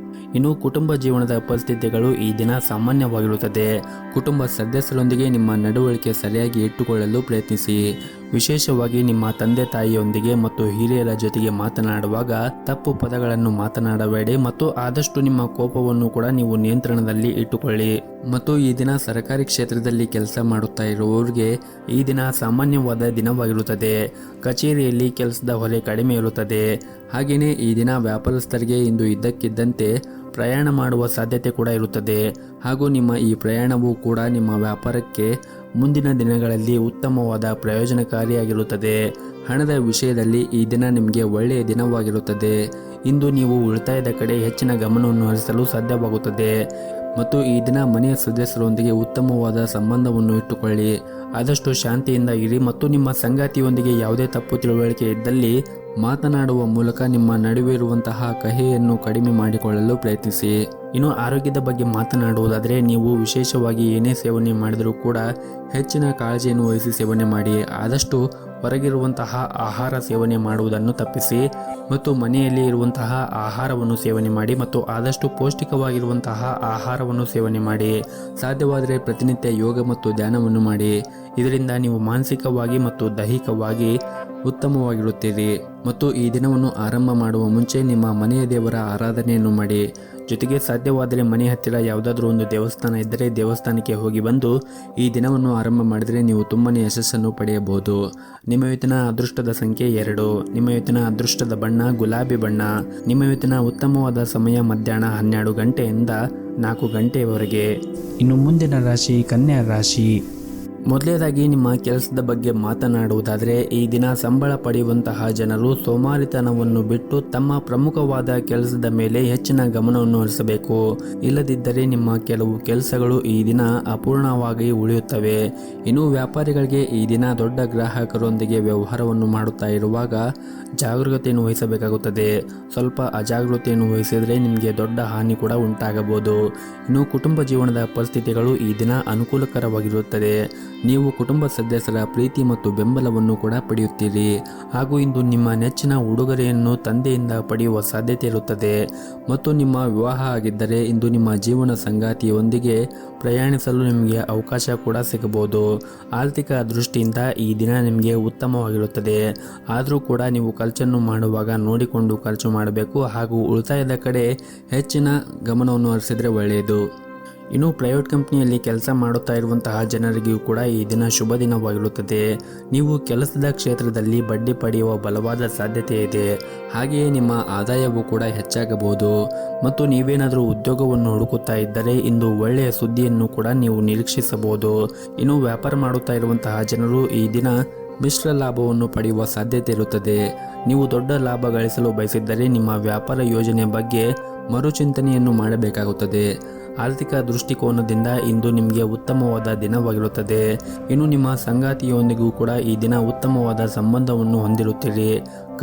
ಇನ್ನು ಕುಟುಂಬ ಜೀವನದ ಪರಿಸ್ಥಿತಿಗಳು ಈ ದಿನ ಸಾಮಾನ್ಯವಾಗಿರುತ್ತದೆ. ಕುಟುಂಬ ಸದಸ್ಯರೊಂದಿಗೆ ನಿಮ್ಮ ನಡವಳಿಕೆ ಸರಿಯಾಗಿ ಇಟ್ಟುಕೊಳ್ಳಲು ಪ್ರಯತ್ನಿಸಿ. ವಿಶೇಷವಾಗಿ ನಿಮ್ಮ ತಂದೆ ತಾಯಿಯೊಂದಿಗೆ ಮತ್ತು ಹಿರಿಯರ ಜೊತೆಗೆ ಮಾತನಾಡುವಾಗ ತಪ್ಪು ಪದಗಳನ್ನು ಮಾತನಾಡಬೇಡಿ ಮತ್ತು ಆದಷ್ಟು ನಿಮ್ಮ ಕೋಪವನ್ನು ಕೂಡ ನೀವು ನಿಯಂತ್ರಣದಲ್ಲಿ ಇಟ್ಟುಕೊಳ್ಳಿ. ಮತ್ತು ಈ ದಿನ ಸರ್ಕಾರಿ ಕ್ಷೇತ್ರದಲ್ಲಿ ಕೆಲಸ ಮಾಡುತ್ತಾ ಇರುವವರಿಗೆ ಈ ದಿನ ಸಾಮಾನ್ಯವಾದ ದಿನವಾಗಿರುತ್ತದೆ. ಕಚೇರಿಯಲ್ಲಿ ಕೆಲಸದ ಹೊರೆ ಕಡಿಮೆ ಇರುತ್ತದೆ. ಹಾಗೆಯೇ ಈ ದಿನ ವ್ಯಾಪಾರಸ್ಥರಿಗೆ ಇಂದು ಇದ್ದಕ್ಕಿದ್ದಂತೆ ಪ್ರಯಾಣ ಮಾಡುವ ಸಾಧ್ಯತೆ ಕೂಡ ಇರುತ್ತದೆ. ಹಾಗೂ ನಿಮ್ಮ ಈ ಪ್ರಯಾಣವು ಕೂಡ ನಿಮ್ಮ ವ್ಯಾಪಾರಕ್ಕೆ ಮುಂದಿನ ದಿನಗಳಲ್ಲಿ ಉತ್ತಮವಾದ ಪ್ರಯೋಜನಕಾರಿಯಾಗಿರುತ್ತದೆ. ಹಣದ ವಿಷಯದಲ್ಲಿ ಈ ದಿನ ನಿಮಗೆ ಒಳ್ಳೆಯ ದಿನವಾಗಿರುತ್ತದೆ. ಇಂದು ನೀವು ಉಳಿತಾಯದ ಕಡೆ ಹೆಚ್ಚಿನ ಗಮನವನ್ನು ಹರಿಸಲು ಸಾಧ್ಯವಾಗುತ್ತದೆ. ಮತ್ತು ಈ ದಿನ ಮನೆಯ ಸದಸ್ಯರೊಂದಿಗೆ ಉತ್ತಮವಾದ ಸಂಬಂಧವನ್ನು ಇಟ್ಟುಕೊಳ್ಳಿ. ಆದಷ್ಟು ಶಾಂತಿಯಿಂದ ಇರಿ ಮತ್ತು ನಿಮ್ಮ ಸಂಗಾತಿಯೊಂದಿಗೆ ಯಾವುದೇ ತಪ್ಪು ತಿಳುವಳಿಕೆ ಇದ್ದಲ್ಲಿ ಮಾತನಾಡುವ ಮೂಲಕ ನಿಮ್ಮ ನಡುವೆ ಇರುವಂತಹ ಕಹಿಯನ್ನು ಕಡಿಮೆ ಮಾಡಿಕೊಳ್ಳಲು ಪ್ರಯತ್ನಿಸಿ. ಇನ್ನು ಆರೋಗ್ಯದ ಬಗ್ಗೆ ಮಾತನಾಡುವುದಾದರೆ ನೀವು ವಿಶೇಷವಾಗಿ ಏನೇ ಸೇವನೆ ಮಾಡಿದರೂ ಕೂಡ ಹೆಚ್ಚಿನ ಕಾಳಜಿಯನ್ನು ವಹಿಸಿ ಸೇವನೆ ಮಾಡಿ. ಆದಷ್ಟು ಹೊರಗಿರುವಂತಹ ಆಹಾರ ಸೇವನೆ ಮಾಡುವುದನ್ನು ತಪ್ಪಿಸಿ ಮತ್ತು ಮನೆಯಲ್ಲಿ ಇರುವಂತಹ ಆಹಾರವನ್ನು ಸೇವನೆ ಮಾಡಿ ಮತ್ತು ಆದಷ್ಟು ಪೌಷ್ಟಿಕವಾಗಿರುವಂತಹ ಆಹಾರವನ್ನು ಸೇವನೆ ಮಾಡಿ. ಸಾಧ್ಯವಾದರೆ ಪ್ರತಿನಿತ್ಯ ಯೋಗ ಮತ್ತು ಧ್ಯಾನವನ್ನು ಮಾಡಿ. ಇದರಿಂದ ನೀವು ಮಾನಸಿಕವಾಗಿ ಮತ್ತು ದೈಹಿಕವಾಗಿ ಉತ್ತಮವಾಗಿರುತ್ತೀರಿ. ಮತ್ತು ಈ ದಿನವನ್ನು ಆರಂಭ ಮಾಡುವ ಮುಂಚೆ ನಿಮ್ಮ ಮನೆಯ ದೇವರ ಆರಾಧನೆಯನ್ನು ಮಾಡಿ. ಜೊತೆಗೆ ಸಾಧ್ಯವಾದರೆ ಮನೆ ಹತ್ತಿರ ಯಾವುದಾದ್ರೂ ಒಂದು ದೇವಸ್ಥಾನ ಇದ್ದರೆ ದೇವಸ್ಥಾನಕ್ಕೆ ಹೋಗಿ ಬಂದು ಈ ದಿನವನ್ನು ಆರಂಭ ಮಾಡಿದರೆ ನೀವು ತುಂಬನೇ ಯಶಸ್ಸನ್ನು ಪಡೆಯಬಹುದು. ನಿಮ್ಮ ಇವತ್ತಿನ ಅದೃಷ್ಟದ ಸಂಖ್ಯೆ 2. ನಿಮ್ಮ ಇವತ್ತಿನ ಅದೃಷ್ಟದ ಬಣ್ಣ ಗುಲಾಬಿ ಬಣ್ಣ. ನಿಮ್ಮ ಇವತ್ತಿನ ಉತ್ತಮವಾದ ಸಮಯ ಮಧ್ಯಾಹ್ನ 12 ಗಂಟೆಯಿಂದ 4 ಗಂಟೆಯವರೆಗೆ. ಇನ್ನು ಮುಂದಿನ ರಾಶಿ ಕನ್ಯಾ ರಾಶಿ. ಮೊದಲನೇದಾಗಿ ನಿಮ್ಮ ಕೆಲಸದ ಬಗ್ಗೆ ಮಾತನಾಡುವುದಾದರೆ ಈ ದಿನ ಸಂಬಳ ಪಡೆಯುವಂತಹ ಜನರು ಸೋಮಾರಿತನವನ್ನು ಬಿಟ್ಟು ತಮ್ಮ ಪ್ರಮುಖವಾದ ಕೆಲಸದ ಮೇಲೆ ಹೆಚ್ಚಿನ ಗಮನವನ್ನು ಹರಿಸಬೇಕು. ಇಲ್ಲದಿದ್ದರೆ ನಿಮ್ಮ ಕೆಲವು ಕೆಲಸಗಳು ಈ ದಿನ ಅಪೂರ್ಣವಾಗಿ ಉಳಿಯುತ್ತವೆ. ಇನ್ನು ವ್ಯಾಪಾರಿಗಳಿಗೆ ಈ ದಿನ ದೊಡ್ಡ ಗ್ರಾಹಕರೊಂದಿಗೆ ವ್ಯವಹಾರವನ್ನು ಮಾಡುತ್ತಾ ಇರುವಾಗ ಜಾಗರೂಕತೆಯನ್ನು ವಹಿಸಬೇಕಾಗುತ್ತದೆ. ಸ್ವಲ್ಪ ಅಜಾಗರೂಕತೆಯನ್ನು ವಹಿಸಿದರೆ ನಿಮಗೆ ದೊಡ್ಡ ಹಾನಿ ಕೂಡ ಉಂಟಾಗಬಹುದು. ಇನ್ನು ಕುಟುಂಬ ಜೀವನದ ಪರಿಸ್ಥಿತಿಗಳು ಈ ದಿನ ಅನುಕೂಲಕರವಾಗಿರುತ್ತದೆ. ನೀವು ಕುಟುಂಬ ಸದಸ್ಯರ ಪ್ರೀತಿ ಮತ್ತು ಬೆಂಬಲವನ್ನು ಕೂಡ ಪಡೆಯುತ್ತೀರಿ. ಹಾಗೂ ಇಂದು ನಿಮ್ಮ ನೆಚ್ಚಿನ ಉಡುಗೊರೆಯನ್ನು ತಂದೆಯಿಂದ ಪಡೆಯುವ ಸಾಧ್ಯತೆ ಇರುತ್ತದೆ. ಮತ್ತು ನಿಮ್ಮ ವಿವಾಹ ಆಗಿದ್ದರೆ ಇಂದು ನಿಮ್ಮ ಜೀವನ ಸಂಗಾತಿಯೊಂದಿಗೆ ಪ್ರಯಾಣಿಸಲು ನಿಮಗೆ ಅವಕಾಶ ಕೂಡ ಸಿಗಬಹುದು. ಆರ್ಥಿಕ ದೃಷ್ಟಿಯಿಂದ ಈ ದಿನ ನಿಮಗೆ ಉತ್ತಮವಾಗಿರುತ್ತದೆ. ಆದರೂ ಕೂಡ ನೀವು ಖರ್ಚನ್ನು ಮಾಡುವಾಗ ನೋಡಿಕೊಂಡು ಖರ್ಚು ಮಾಡಬೇಕು ಹಾಗೂ ಉಳಿತಾಯದ ಕಡೆ ಹೆಚ್ಚಿನ ಗಮನವನ್ನು ಹರಿಸಿದರೆ ಒಳ್ಳೆಯದು. ಇನ್ನು ಪ್ರೈವೇಟ್ ಕಂಪ್ನಿಯಲ್ಲಿ ಕೆಲಸ ಮಾಡುತ್ತಾ ಇರುವಂತಹ ಜನರಿಗೂ ಕೂಡ ಈ ದಿನ ಶುಭ ದಿನವಾಗಿರುತ್ತದೆ. ನೀವು ಕೆಲಸದ ಕ್ಷೇತ್ರದಲ್ಲಿ ಬಡ್ಡಿ ಪಡೆಯುವ ಬಲವಾದ ಸಾಧ್ಯತೆ ಇದೆ. ಹಾಗೆಯೇ ನಿಮ್ಮ ಆದಾಯವೂ ಕೂಡ ಹೆಚ್ಚಾಗಬಹುದು. ಮತ್ತು ನೀವೇನಾದರೂ ಉದ್ಯೋಗವನ್ನು ಹುಡುಕುತ್ತಾ ಇದ್ದರೆ ಇಂದು ಒಳ್ಳೆಯ ಸುದ್ದಿಯನ್ನು ಕೂಡ ನೀವು ನಿರೀಕ್ಷಿಸಬಹುದು. ಇನ್ನು ವ್ಯಾಪಾರ ಮಾಡುತ್ತಾ ಇರುವಂತಹ ಜನರು ಈ ದಿನ ಮಿಶ್ರ ಲಾಭವನ್ನು ಪಡೆಯುವ ಸಾಧ್ಯತೆ ಇರುತ್ತದೆ. ನೀವು ದೊಡ್ಡ ಲಾಭ ಗಳಿಸಲು ಬಯಸಿದ್ದರೆ ನಿಮ್ಮ ವ್ಯಾಪಾರ ಯೋಜನೆ ಬಗ್ಗೆ ಮರುಚಿಂತನೆಯನ್ನು ಮಾಡಬೇಕಾಗುತ್ತದೆ. ಆರ್ಥಿಕ ದೃಷ್ಟಿಕೋನದಿಂದ ಇಂದು ನಿಮಗೆ ಉತ್ತಮವಾದ ದಿನವಾಗಿರುತ್ತದೆ. ಇನ್ನು ನಿಮ್ಮ ಸಂಗಾತಿಯೊಂದಿಗೂ ಕೂಡ ಈ ದಿನ ಉತ್ತಮವಾದ ಸಂಬಂಧವನ್ನು ಹೊಂದಿರುತ್ತೀರಿ.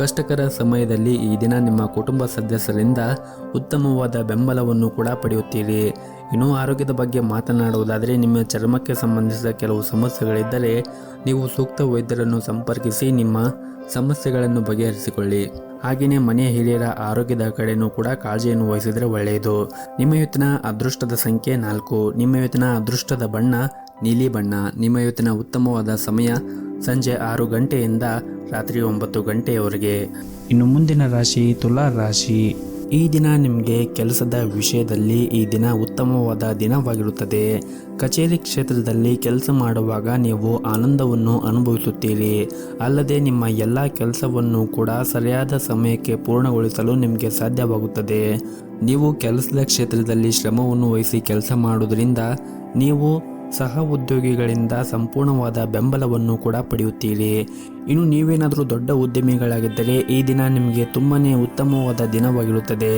ಕಷ್ಟಕರ ಸಮಯದಲ್ಲಿ ಈ ದಿನ ನಿಮ್ಮ ಕುಟುಂಬ ಸದಸ್ಯರಿಂದ ಉತ್ತಮವಾದ ಬೆಂಬಲವನ್ನು ಕೂಡ ಪಡೆಯುತ್ತೀರಿ. ಇನ್ನು ಆರೋಗ್ಯದ ಬಗ್ಗೆ ಮಾತನಾಡುವುದಾದರೆ ನಿಮ್ಮ ಚರ್ಮಕ್ಕೆ ಸಂಬಂಧಿಸಿದ ಕೆಲವು ಸಮಸ್ಯೆಗಳಿದ್ದರೆ ನೀವು ಸೂಕ್ತ ವೈದ್ಯರನ್ನು ಸಂಪರ್ಕಿಸಿ ನಿಮ್ಮ ಸಮಸ್ಯೆಗಳನ್ನು ಬಗೆಹರಿಸಿಕೊಳ್ಳಿ. ಹಾಗೆಯೇ ಮನೆಯ ಹಿರಿಯರ ಆರೋಗ್ಯದ ಕಡೆಯೂ ಕೂಡ ಕಾಳಜಿಯನ್ನು ವಹಿಸಿದರೆ ಒಳ್ಳೆಯದು. ನಿಮ್ಮ ಇವತ್ತಿನ ಅದೃಷ್ಟದ ಸಂಖ್ಯೆ 4. ನಿಮ್ಮ ಇವತ್ತಿನ ಅದೃಷ್ಟದ ಬಣ್ಣ ನೀಲಿ ಬಣ್ಣ. ನಿಮ್ಮ ಇವತ್ತಿನ ಉತ್ತಮವಾದ ಸಮಯ ಸಂಜೆ 6 ಗಂಟೆಯಿಂದ ರಾತ್ರಿ 9 ಗಂಟೆಯವರೆಗೆ. ಇನ್ನು ಮುಂದಿನ ರಾಶಿ ತುಲಾ ರಾಶಿ. ಈ ದಿನ ನಿಮಗೆ ಕೆಲಸದ ವಿಷಯದಲ್ಲಿ ಈ ದಿನ ಉತ್ತಮವಾದ ದಿನವಾಗಿರುತ್ತದೆ. ಕಚೇರಿ ಕ್ಷೇತ್ರದಲ್ಲಿ ಕೆಲಸ ಮಾಡುವಾಗ ನೀವು ಆನಂದವನ್ನು ಅನುಭವಿಸುತ್ತೀರಿ. ಅಲ್ಲದೆ ನಿಮ್ಮ ಎಲ್ಲ ಕೆಲಸವನ್ನು ಕೂಡ ಸರಿಯಾದ ಸಮಯಕ್ಕೆ ಪೂರ್ಣಗೊಳಿಸಲು ನಿಮಗೆ ಸಾಧ್ಯವಾಗುತ್ತದೆ. ನೀವು ಕೆಲಸದ ಕ್ಷೇತ್ರದಲ್ಲಿ ಶ್ರಮವನ್ನು ವಹಿಸಿ ಕೆಲಸ ಮಾಡುವುದರಿಂದ ನೀವು ಸಹ ಉದ್ಯೋಗಿಗಳಿಂದ ಸಂಪೂರ್ಣವಾದ ಬೆಂಬಲವನ್ನು ಕೂಡ ಪಡೆಯುತ್ತೀರಿ. ಇನ್ನು ನೀವೇನಾದರೂ ದೊಡ್ಡ ಉದ್ಯಮಿಗಳಾಗಿದ್ದರೆ ಈ ದಿನ ನಿಮಗೆ ತುಂಬನೇ ಉತ್ತಮವಾದ ದಿನವಾಗಿರುತ್ತದೆ.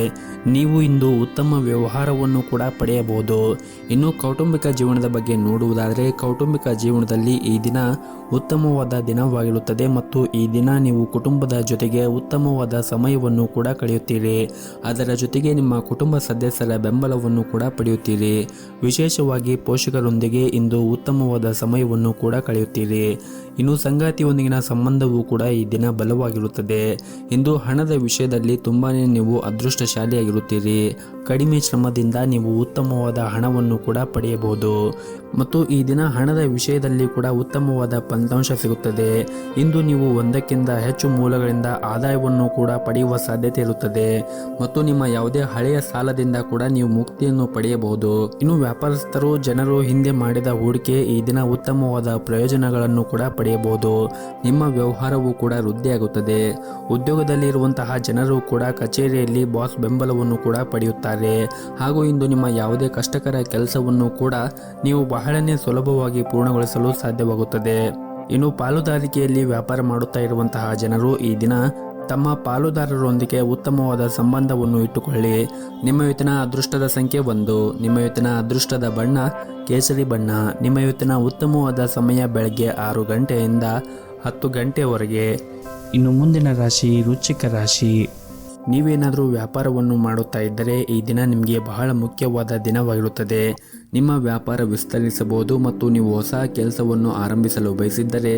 ನೀವು ಇಂದು ಉತ್ತಮ ವ್ಯವಹಾರವನ್ನು ಕೂಡ ಪಡೆಯಬಹುದು. ಇನ್ನು ಕೌಟುಂಬಿಕ ಜೀವನದ ಬಗ್ಗೆ ನೋಡುವುದಾದರೆ ಕೌಟುಂಬಿಕ ಜೀವನದಲ್ಲಿ ಈ ದಿನ ಉತ್ತಮವಾದ ದಿನವಾಗಿರುತ್ತದೆ ಮತ್ತು ಈ ದಿನ ನೀವು ಕುಟುಂಬದ ಜೊತೆಗೆ ಉತ್ತಮವಾದ ಸಮಯವನ್ನು ಕೂಡ ಕಳೆಯುತ್ತೀರಿ. ಅದರ ಜೊತೆಗೆ ನಿಮ್ಮ ಕುಟುಂಬ ಸದಸ್ಯರ ಬೆಂಬಲವನ್ನು ಕೂಡ ಪಡೆಯುತ್ತೀರಿ. ವಿಶೇಷವಾಗಿ ಪೋಷಕರೊಂದಿಗೆ ಇಂದು ಉತ್ತಮವಾದ ಸಮಯವನ್ನು ಕೂಡ ಕಳೆಯುತ್ತೀರಿ. ಇನ್ನು ಸಂಗಾತಿಯೊಂದಿಗಿನ ಸಂಬಂಧವೂ ಕೂಡ ಈ ದಿನ ಬಲವಾಗಿರುತ್ತದೆ. ಇಂದು ಹಣದ ವಿಷಯದಲ್ಲಿ ತುಂಬಾನೇ ನೀವು ಅದೃಷ್ಟಶಾಲಿಯಾಗಿರುತ್ತೀರಿ. ಕಡಿಮೆ ಶ್ರಮದಿಂದ ನೀವು ಉತ್ತಮವಾದ ಹಣವನ್ನು ಕೂಡ ಪಡೆಯಬಹುದು ಮತ್ತು ಈ ದಿನ ಹಣದ ವಿಷಯದಲ್ಲಿ ಕೂಡ ಉತ್ತಮವಾದ ಫಲಿತಾಂಶ ಸಿಗುತ್ತದೆ. ಇಂದು ನೀವು ಒಂದಕ್ಕಿಂತ ಹೆಚ್ಚು ಮೂಲಗಳಿಂದ ಆದಾಯವನ್ನು ಕೂಡ ಪಡೆಯುವ ಸಾಧ್ಯತೆ ಇರುತ್ತದೆ ಮತ್ತು ನಿಮ್ಮ ಯಾವುದೇ ಹಳೆಯ ಸಾಲದಿಂದ ಕೂಡ ನೀವು ಮುಕ್ತಿಯನ್ನು ಪಡೆಯಬಹುದು. ಇನ್ನು ವ್ಯಾಪಾರಸ್ಥರು ಜನರು ಹಿಂದೆ ಮಾಡಿದ ಹೂಡಿಕೆ ಈ ದಿನ ಉತ್ತಮವಾದ ಪ್ರಯೋಜನಗಳನ್ನು ಕೂಡ ಪಡೆಯಬಹುದು. ನಿಮ್ಮ ವ್ಯವಹಾರವೂ ಕೂಡ ವೃದ್ಧಿಯಾಗುತ್ತದೆ. ಉದ್ಯೋಗದಲ್ಲಿ ಇರುವಂತಹ ಜನರು ಕೂಡ ಕಚೇರಿಯಲ್ಲಿ ಬಾಸ್ ಬೆಂಬಲವನ್ನು ಕೂಡ ಪಡೆಯುತ್ತಾರೆ ಹಾಗೂ ಇಂದು ನಿಮ್ಮ ಯಾವುದೇ ಕಷ್ಟಕರ ಕೆಲಸವನ್ನು ಕೂಡ ನೀವು ಬಹಳನೇ ಸುಲಭವಾಗಿ ಪೂರ್ಣಗೊಳಿಸಲು ಸಾಧ್ಯವಾಗುತ್ತದೆ. ಇನ್ನು ಪಾಲುದಾರಿಕೆಯಲ್ಲಿ ವ್ಯಾಪಾರ ಮಾಡುತ್ತಾ ಇರುವಂತಹ ಜನರು ಈ ದಿನ ತಮ್ಮ ಪಾಲುದಾರರೊಂದಿಗೆ ಉತ್ತಮವಾದ ಸಂಬಂಧವನ್ನು ಇಟ್ಟುಕೊಳ್ಳಿ. ನಿಮ್ಮ ಇವತ್ತಿನ ಅದೃಷ್ಟದ ಸಂಖ್ಯೆ 1. ನಿಮ್ಮ ಇವತ್ತಿನ ಅದೃಷ್ಟದ ಬಣ್ಣ ಕೇಸರಿ ಬಣ್ಣ. ನಿಮ್ಮ ಇವತ್ತಿನ ಉತ್ತಮವಾದ ಸಮಯ ಬೆಳಗ್ಗೆ 6 ಗಂಟೆಯಿಂದ 10 ಗಂಟೆವರೆಗೆ. ಇನ್ನು ಮುಂದಿನ ರಾಶಿ ವೃಶ್ಚಿಕ ರಾಶಿ. ನೀವೇನಾದರೂ ವ್ಯಾಪಾರವನ್ನು ಮಾಡುತ್ತಾ ಇದ್ದರೆ ಈ ದಿನ ನಿಮಗೆ ಬಹಳ ಮುಖ್ಯವಾದ ದಿನವಾಗಿರುತ್ತದೆ. ನಿಮ್ಮ ವ್ಯಾಪಾರ ವಿಸ್ತರಿಸಬಹುದು ಮತ್ತು ನೀವು ಹೊಸ ಕೆಲಸವನ್ನು ಆರಂಭಿಸಲು ಬಯಸಿದ್ದರೆ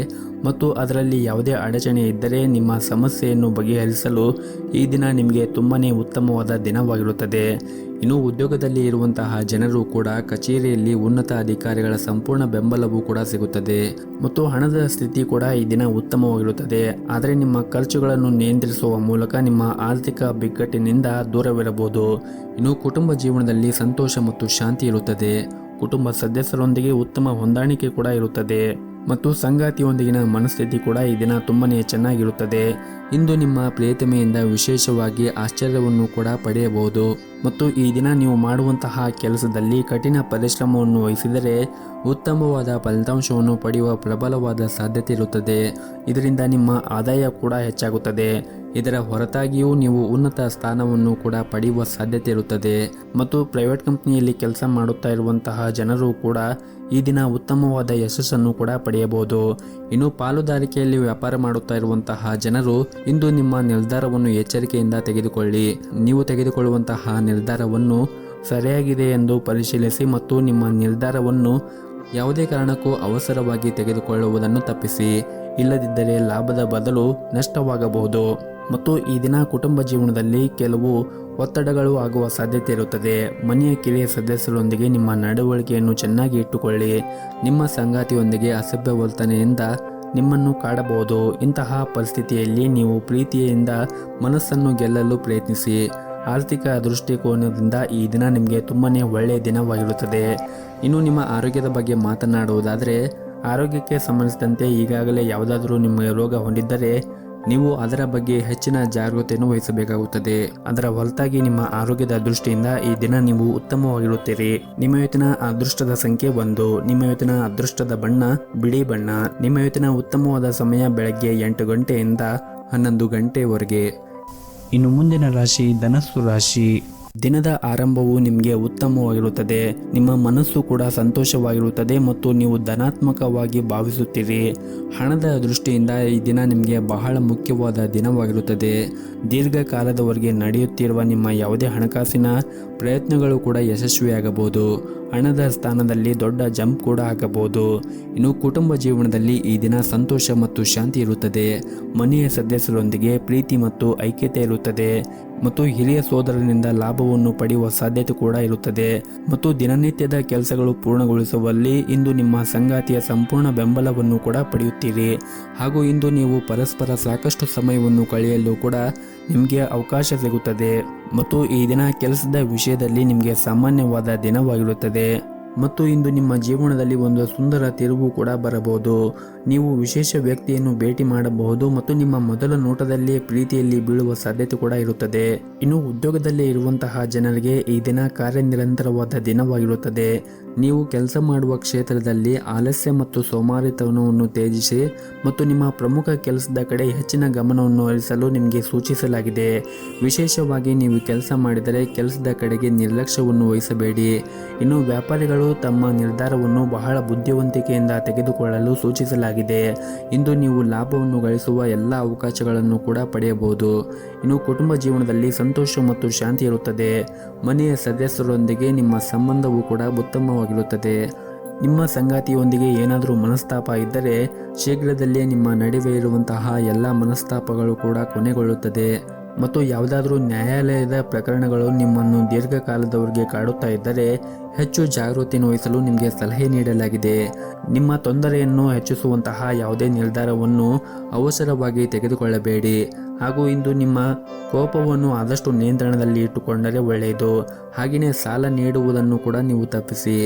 ಮತ್ತು ಅದರಲ್ಲಿ ಯಾವುದೇ ಅಡಚಣೆ ಇದ್ದರೆ ನಿಮ್ಮ ಸಮಸ್ಯೆಯನ್ನು ಬಗೆಹರಿಸಲು ಈ ದಿನ ನಿಮಗೆ ತುಂಬಾನೇ ಉತ್ತಮವಾದ ದಿನವಾಗಿರುತ್ತದೆ. ಇನ್ನು ಉದ್ಯೋಗದಲ್ಲಿ ಇರುವಂತಹ ಜನರು ಕೂಡ ಕಚೇರಿಯಲ್ಲಿ ಉನ್ನತ ಅಧಿಕಾರಿಗಳ ಸಂಪೂರ್ಣ ಬೆಂಬಲವೂ ಕೂಡ ಸಿಗುತ್ತದೆ ಮತ್ತು ಹಣದ ಸ್ಥಿತಿ ಕೂಡ ಈ ದಿನ ಉತ್ತಮವಾಗಿರುತ್ತದೆ. ಆದರೆ ನಿಮ್ಮ ಖರ್ಚುಗಳನ್ನು ನಿಯಂತ್ರಿಸುವ ಮೂಲಕ ನಿಮ್ಮ ಆರ್ಥಿಕ ಬಿಕ್ಕಟ್ಟಿನಿಂದ ದೂರವಿರಬಹುದು. ಇನ್ನು ಕುಟುಂಬ ಜೀವನದಲ್ಲಿ ಸಂತೋಷ ಮತ್ತು ಶಾಂತಿ ಇರುತ್ತದೆ. ಕುಟುಂಬ ಸದಸ್ಯರೊಂದಿಗೆ ಉತ್ತಮ ಹೊಂದಾಣಿಕೆ ಕೂಡ ಇರುತ್ತದೆ ಮತ್ತು ಸಂಗಾತಿಯೊಂದಿಗಿನ ಮನಸ್ಥಿತಿ ಕೂಡ ಈ ದಿನ ತುಂಬಾನೇ ಚೆನ್ನಾಗಿರುತ್ತದೆ. ಇಂದು ನಿಮ್ಮ ಪ್ರಿಯತಮೆಯಿಂದ ವಿಶೇಷವಾಗಿ ಆಶ್ಚರ್ಯವನ್ನು ಕೂಡ ಪಡೆಯಬಹುದು ಮತ್ತು ಈ ದಿನ ನೀವು ಮಾಡುವಂತಹ ಕೆಲಸದಲ್ಲಿ ಕಠಿಣ ಪರಿಶ್ರಮವನ್ನು ವಹಿಸಿದರೆ ಉತ್ತಮವಾದ ಫಲಿತಾಂಶವನ್ನು ಪಡೆಯುವ ಪ್ರಬಲವಾದ ಸಾಧ್ಯತೆ ಇರುತ್ತದೆ. ಇದರಿಂದ ನಿಮ್ಮ ಆದಾಯ ಕೂಡ ಹೆಚ್ಚಾಗುತ್ತದೆ. ಇದರ ಹೊರತಾಗಿಯೂ ನೀವು ಉನ್ನತ ಸ್ಥಾನವನ್ನು ಕೂಡ ಪಡೆಯುವ ಸಾಧ್ಯತೆ ಇರುತ್ತದೆ ಮತ್ತು ಪ್ರೈವೇಟ್ ಕಂಪನಿಯಲ್ಲಿ ಕೆಲಸ ಮಾಡುತ್ತಾ ಇರುವಂತಹ ಜನರು ಕೂಡ ಈ ದಿನ ಉತ್ತಮವಾದ ಯಶಸ್ಸನ್ನು ಕೂಡ ಪಡೆಯಬಹುದು. ಇನ್ನು ಪಾಲುದಾರಿಕೆಯಲ್ಲಿ ವ್ಯಾಪಾರ ಮಾಡುತ್ತಾ ಇರುವಂತಹ ಜನರು ಇಂದು ನಿಮ್ಮ ನಿರ್ಧಾರವನ್ನು ಎಚ್ಚರಿಕೆಯಿಂದ ತೆಗೆದುಕೊಳ್ಳಿ. ನೀವು ತೆಗೆದುಕೊಳ್ಳುವಂತಹ ನಿರ್ಧಾರವನ್ನು ಸರಿಯಾಗಿದೆ ಎಂದು ಪರಿಶೀಲಿಸಿ ಮತ್ತು ನಿಮ್ಮ ನಿರ್ಧಾರವನ್ನು ಯಾವುದೇ ಕಾರಣಕ್ಕೂ ಅವಸರವಾಗಿ ತೆಗೆದುಕೊಳ್ಳುವುದನ್ನು ತಪ್ಪಿಸಿ. ಇಲ್ಲದಿದ್ದರೆ ಲಾಭದ ಬದಲು ನಷ್ಟವಾಗಬಹುದು ಮತ್ತು ಈ ದಿನ ಕುಟುಂಬ ಜೀವನದಲ್ಲಿ ಕೆಲವು ಒತ್ತಡಗಳು ಆಗುವ ಸಾಧ್ಯತೆ ಇರುತ್ತದೆ. ಮನೆಯ ಕಿರಿಯ ಸದಸ್ಯರೊಂದಿಗೆ ನಿಮ್ಮ ನಡವಳಿಕೆಯನ್ನು ಚೆನ್ನಾಗಿ ಇಟ್ಟುಕೊಳ್ಳಿ. ನಿಮ್ಮ ಸಂಗಾತಿಯೊಂದಿಗೆ ಅಸಭ್ಯ ವರ್ತನೆಯಿಂದ ನಿಮ್ಮನ್ನು ಕಾಡಬಹುದು. ಇಂತಹ ಪರಿಸ್ಥಿತಿಯಲ್ಲಿ ನೀವು ಪ್ರೀತಿಯಿಂದ ಮನಸ್ಸನ್ನು ಗೆಲ್ಲಲು ಪ್ರಯತ್ನಿಸಿ. ಆರ್ಥಿಕ ದೃಷ್ಟಿಕೋನದಿಂದ ಈ ದಿನ ನಿಮಗೆ ತುಂಬಾನೇ ಒಳ್ಳೆಯ ದಿನವಾಗಿರುತ್ತದೆ. ಇನ್ನು ನಿಮ್ಮ ಆರೋಗ್ಯದ ಬಗ್ಗೆ ಮಾತನಾಡುವುದಾದರೆ ಆರೋಗ್ಯಕ್ಕೆ ಸಂಬಂಧಿಸಿದಂತೆ ಈಗಾಗಲೇ ಯಾವುದಾದರೂ ನಿಮಗೆ ರೋಗ ಹೊಂದಿದ್ದರೆ ನೀವು ಅದರ ಬಗ್ಗೆ ಹೆಚ್ಚಿನ ಜಾಗೃತೆಯನ್ನು ವಹಿಸಬೇಕಾಗುತ್ತದೆ. ಅದರ ಹೊರತಾಗಿ ನಿಮ್ಮ ಆರೋಗ್ಯದ ದೃಷ್ಟಿಯಿಂದ ಈ ದಿನ ನೀವು ಉತ್ತಮವಾಗಿರುತ್ತೀರಿ. ನಿಮ್ಮ ಇವತ್ತಿನ ಅದೃಷ್ಟದ ಸಂಖ್ಯೆ 1. ನಿಮ್ಮ ಇವತ್ತಿನ ಅದೃಷ್ಟದ ಬಣ್ಣ ಬಿಳಿ ಬಣ್ಣ. ನಿಮ್ಮ ಇವತ್ತಿನ ಉತ್ತಮವಾದ ಸಮಯ ಬೆಳಗ್ಗೆ 8 ಗಂಟೆಯಿಂದ 11 ಗಂಟೆವರೆಗೆ. ಇನ್ನು ಮುಂದಿನ ರಾಶಿ ಧನಸ್ಸು ರಾಶಿ. ದಿನದ ಆರಂಭವು ನಿಮಗೆ ಉತ್ತಮವಾಗಿರುತ್ತದೆ. ನಿಮ್ಮ ಮನಸ್ಸು ಕೂಡ ಸಂತೋಷವಾಗಿರುತ್ತದೆ ಮತ್ತು ನೀವು ಧನಾತ್ಮಕವಾಗಿ ಭಾವಿಸುತ್ತೀರಿ. ಹಣದ ದೃಷ್ಟಿಯಿಂದ ಈ ದಿನ ನಿಮಗೆ ಬಹಳ ಮುಖ್ಯವಾದ ದಿನವಾಗಿರುತ್ತದೆ. ದೀರ್ಘಕಾಲದವರೆಗೆ ನಡೆಯುತ್ತಿರುವ ನಿಮ್ಮ ಯಾವುದೇ ಹಣಕಾಸಿನ ಪ್ರಯತ್ನಗಳು ಕೂಡ ಯಶಸ್ವಿಯಾಗಬಹುದು. ಹಣದ ಸ್ಥಾನದಲ್ಲಿ ದೊಡ್ಡ ಜಂಪ್ ಕೂಡ ಆಗಬಹುದು. ಇನ್ನು ಕುಟುಂಬ ಜೀವನದಲ್ಲಿ ಈ ದಿನ ಸಂತೋಷ ಮತ್ತು ಶಾಂತಿ ಇರುತ್ತದೆ. ಮನೆಯ ಸದಸ್ಯರೊಂದಿಗೆ ಪ್ರೀತಿ ಮತ್ತು ಐಕ್ಯತೆ ಇರುತ್ತದೆ ಮತ್ತು ಹಿರಿಯ ಸೋದರನಿಂದ ಲಾಭವನ್ನು ಪಡೆಯುವ ಸಾಧ್ಯತೆ ಕೂಡ ಇರುತ್ತದೆ ಮತ್ತು ದಿನನಿತ್ಯದ ಕೆಲಸಗಳು ಪೂರ್ಣಗೊಳಿಸುವಲ್ಲಿ ಇಂದು ನಿಮ್ಮ ಸಂಗಾತಿಯ ಸಂಪೂರ್ಣ ಬೆಂಬಲವನ್ನು ಕೂಡ ಪಡೆಯುತ್ತೀರಿ ಹಾಗೂ ಇಂದು ನೀವು ಪರಸ್ಪರ ಸಾಕಷ್ಟು ಸಮಯವನ್ನು ಕಳೆಯಲು ಕೂಡ ನಿಮಗೆ ಅವಕಾಶ ಸಿಗುತ್ತದೆ ಮತ್ತು ಈ ದಿನ ಕೆಲಸದ ವಿಷಯದಲ್ಲಿ ನಿಮಗೆ ಸಾಮಾನ್ಯವಾದ ದಿನವಾಗಿರುತ್ತದೆ ಮತ್ತು ಇಂದು ನಿಮ್ಮ ಜೀವನದಲ್ಲಿ ಒಂದು ಸುಂದರ ತಿರುವು ಕೂಡ ಬರಬಹುದು. ನೀವು ವಿಶೇಷ ವ್ಯಕ್ತಿಯನ್ನು ಭೇಟಿ ಮಾಡಬಹುದು ಮತ್ತು ನಿಮ್ಮ ಮೊದಲ ನೋಟದಲ್ಲಿ ಪ್ರೀತಿಯಲ್ಲಿ ಬೀಳುವ ಸಾಧ್ಯತೆ ಕೂಡ ಇರುತ್ತದೆ. ಇನ್ನು ಉದ್ಯೋಗದಲ್ಲಿ ಇರುವಂತಹ ಜನರಿಗೆ ಈ ದಿನ ಕಾರ್ಯನಿರಂತರವಾದ ದಿನವಾಗಿರುತ್ತದೆ. ನೀವು ಕೆಲಸ ಮಾಡುವ ಕ್ಷೇತ್ರದಲ್ಲಿ ಆಲಸ್ಯ ಮತ್ತು ಸೋಮಾರಿತನವನ್ನು ತ್ಯಜಿಸಿ ಮತ್ತು ನಿಮ್ಮ ಪ್ರಮುಖ ಕೆಲಸದ ಕಡೆ ಹೆಚ್ಚಿನ ಗಮನವನ್ನು ಹರಿಸಲು ನಿಮಗೆ ಸೂಚಿಸಲಾಗಿದೆ. ವಿಶೇಷವಾಗಿ ನೀವು ಕೆಲಸ ಮಾಡಿದರೆ ಕೆಲಸದ ಕಡೆಗೆ ನಿರ್ಲಕ್ಷ್ಯವನ್ನು ವಹಿಸಬೇಡಿ. ಇನ್ನು ವ್ಯಾಪಾರಿಗಳು ತಮ್ಮ ನಿರ್ಧಾರವನ್ನು ಬಹಳ ಬುದ್ಧಿವಂತಿಕೆಯಿಂದ ತೆಗೆದುಕೊಳ್ಳಲು ಸೂಚಿಸಲಾಗಿದೆ. ಇಂದು ನೀವು ಲಾಭವನ್ನು ಗಳಿಸುವ ಎಲ್ಲ ಅವಕಾಶಗಳನ್ನು ಕೂಡ ಪಡೆಯಬಹುದು. ಇನ್ನು ಕುಟುಂಬ ಜೀವನದಲ್ಲಿ ಸಂತೋಷ ಮತ್ತು ಶಾಂತಿ ಇರುತ್ತದೆ. ಮನೆಯ ಸದಸ್ಯರೊಂದಿಗೆ ನಿಮ್ಮ ಸಂಬಂಧವು ಕೂಡ ಉತ್ತಮವಾಗಿರುತ್ತದೆ. ನಿಮ್ಮ ಸಂಗಾತಿಯೊಂದಿಗೆ ಏನಾದರೂ ಮನಸ್ತಾಪ ಇದ್ದರೆ ಶೀಘ್ರದಲ್ಲೇ ನಿಮ್ಮ ನಡುವೆ ಇರುವಂತಹ ಎಲ್ಲ ಮನಸ್ತಾಪಗಳು ಕೂಡ ಕೊನೆಗೊಳ್ಳುತ್ತದೆ. ಮತ್ತು ಯಾವುದಾದ್ರೂ ನ್ಯಾಯಾಲಯದ ಪ್ರಕರಣಗಳು ನಿಮ್ಮನ್ನು ದೀರ್ಘಕಾಲದವರೆಗೆ ಕಾಡುತ್ತಾ ಇದ್ದರೆ ಹೆಚ್ಚು ಜಾಗೃತಿಯನ್ನು ವಹಿಸಲು ನಿಮಗೆ ಸಲಹೆ ನೀಡಲಾಗಿದೆ. ನಿಮ್ಮ ತೊಂದರೆಯನ್ನು ಹೆಚ್ಚಿಸುವಂತಹ ಯಾವುದೇ ನಿರ್ಧಾರವನ್ನು ಅವಸರವಾಗಿ ತೆಗೆದುಕೊಳ್ಳಬೇಡಿ. ಹಾಗೂ ಇಂದು ನಿಮ್ಮ ಕೋಪವನ್ನು ಆದಷ್ಟು ನಿಯಂತ್ರಣದಲ್ಲಿ ಇಟ್ಟುಕೊಂಡರೆ ಒಳ್ಳೆಯದು. ಹಾಗೆಯೇ ಸಾಲ ನೀಡುವುದನ್ನು ಕೂಡ ನೀವು ತಪ್ಪಿಸಿ.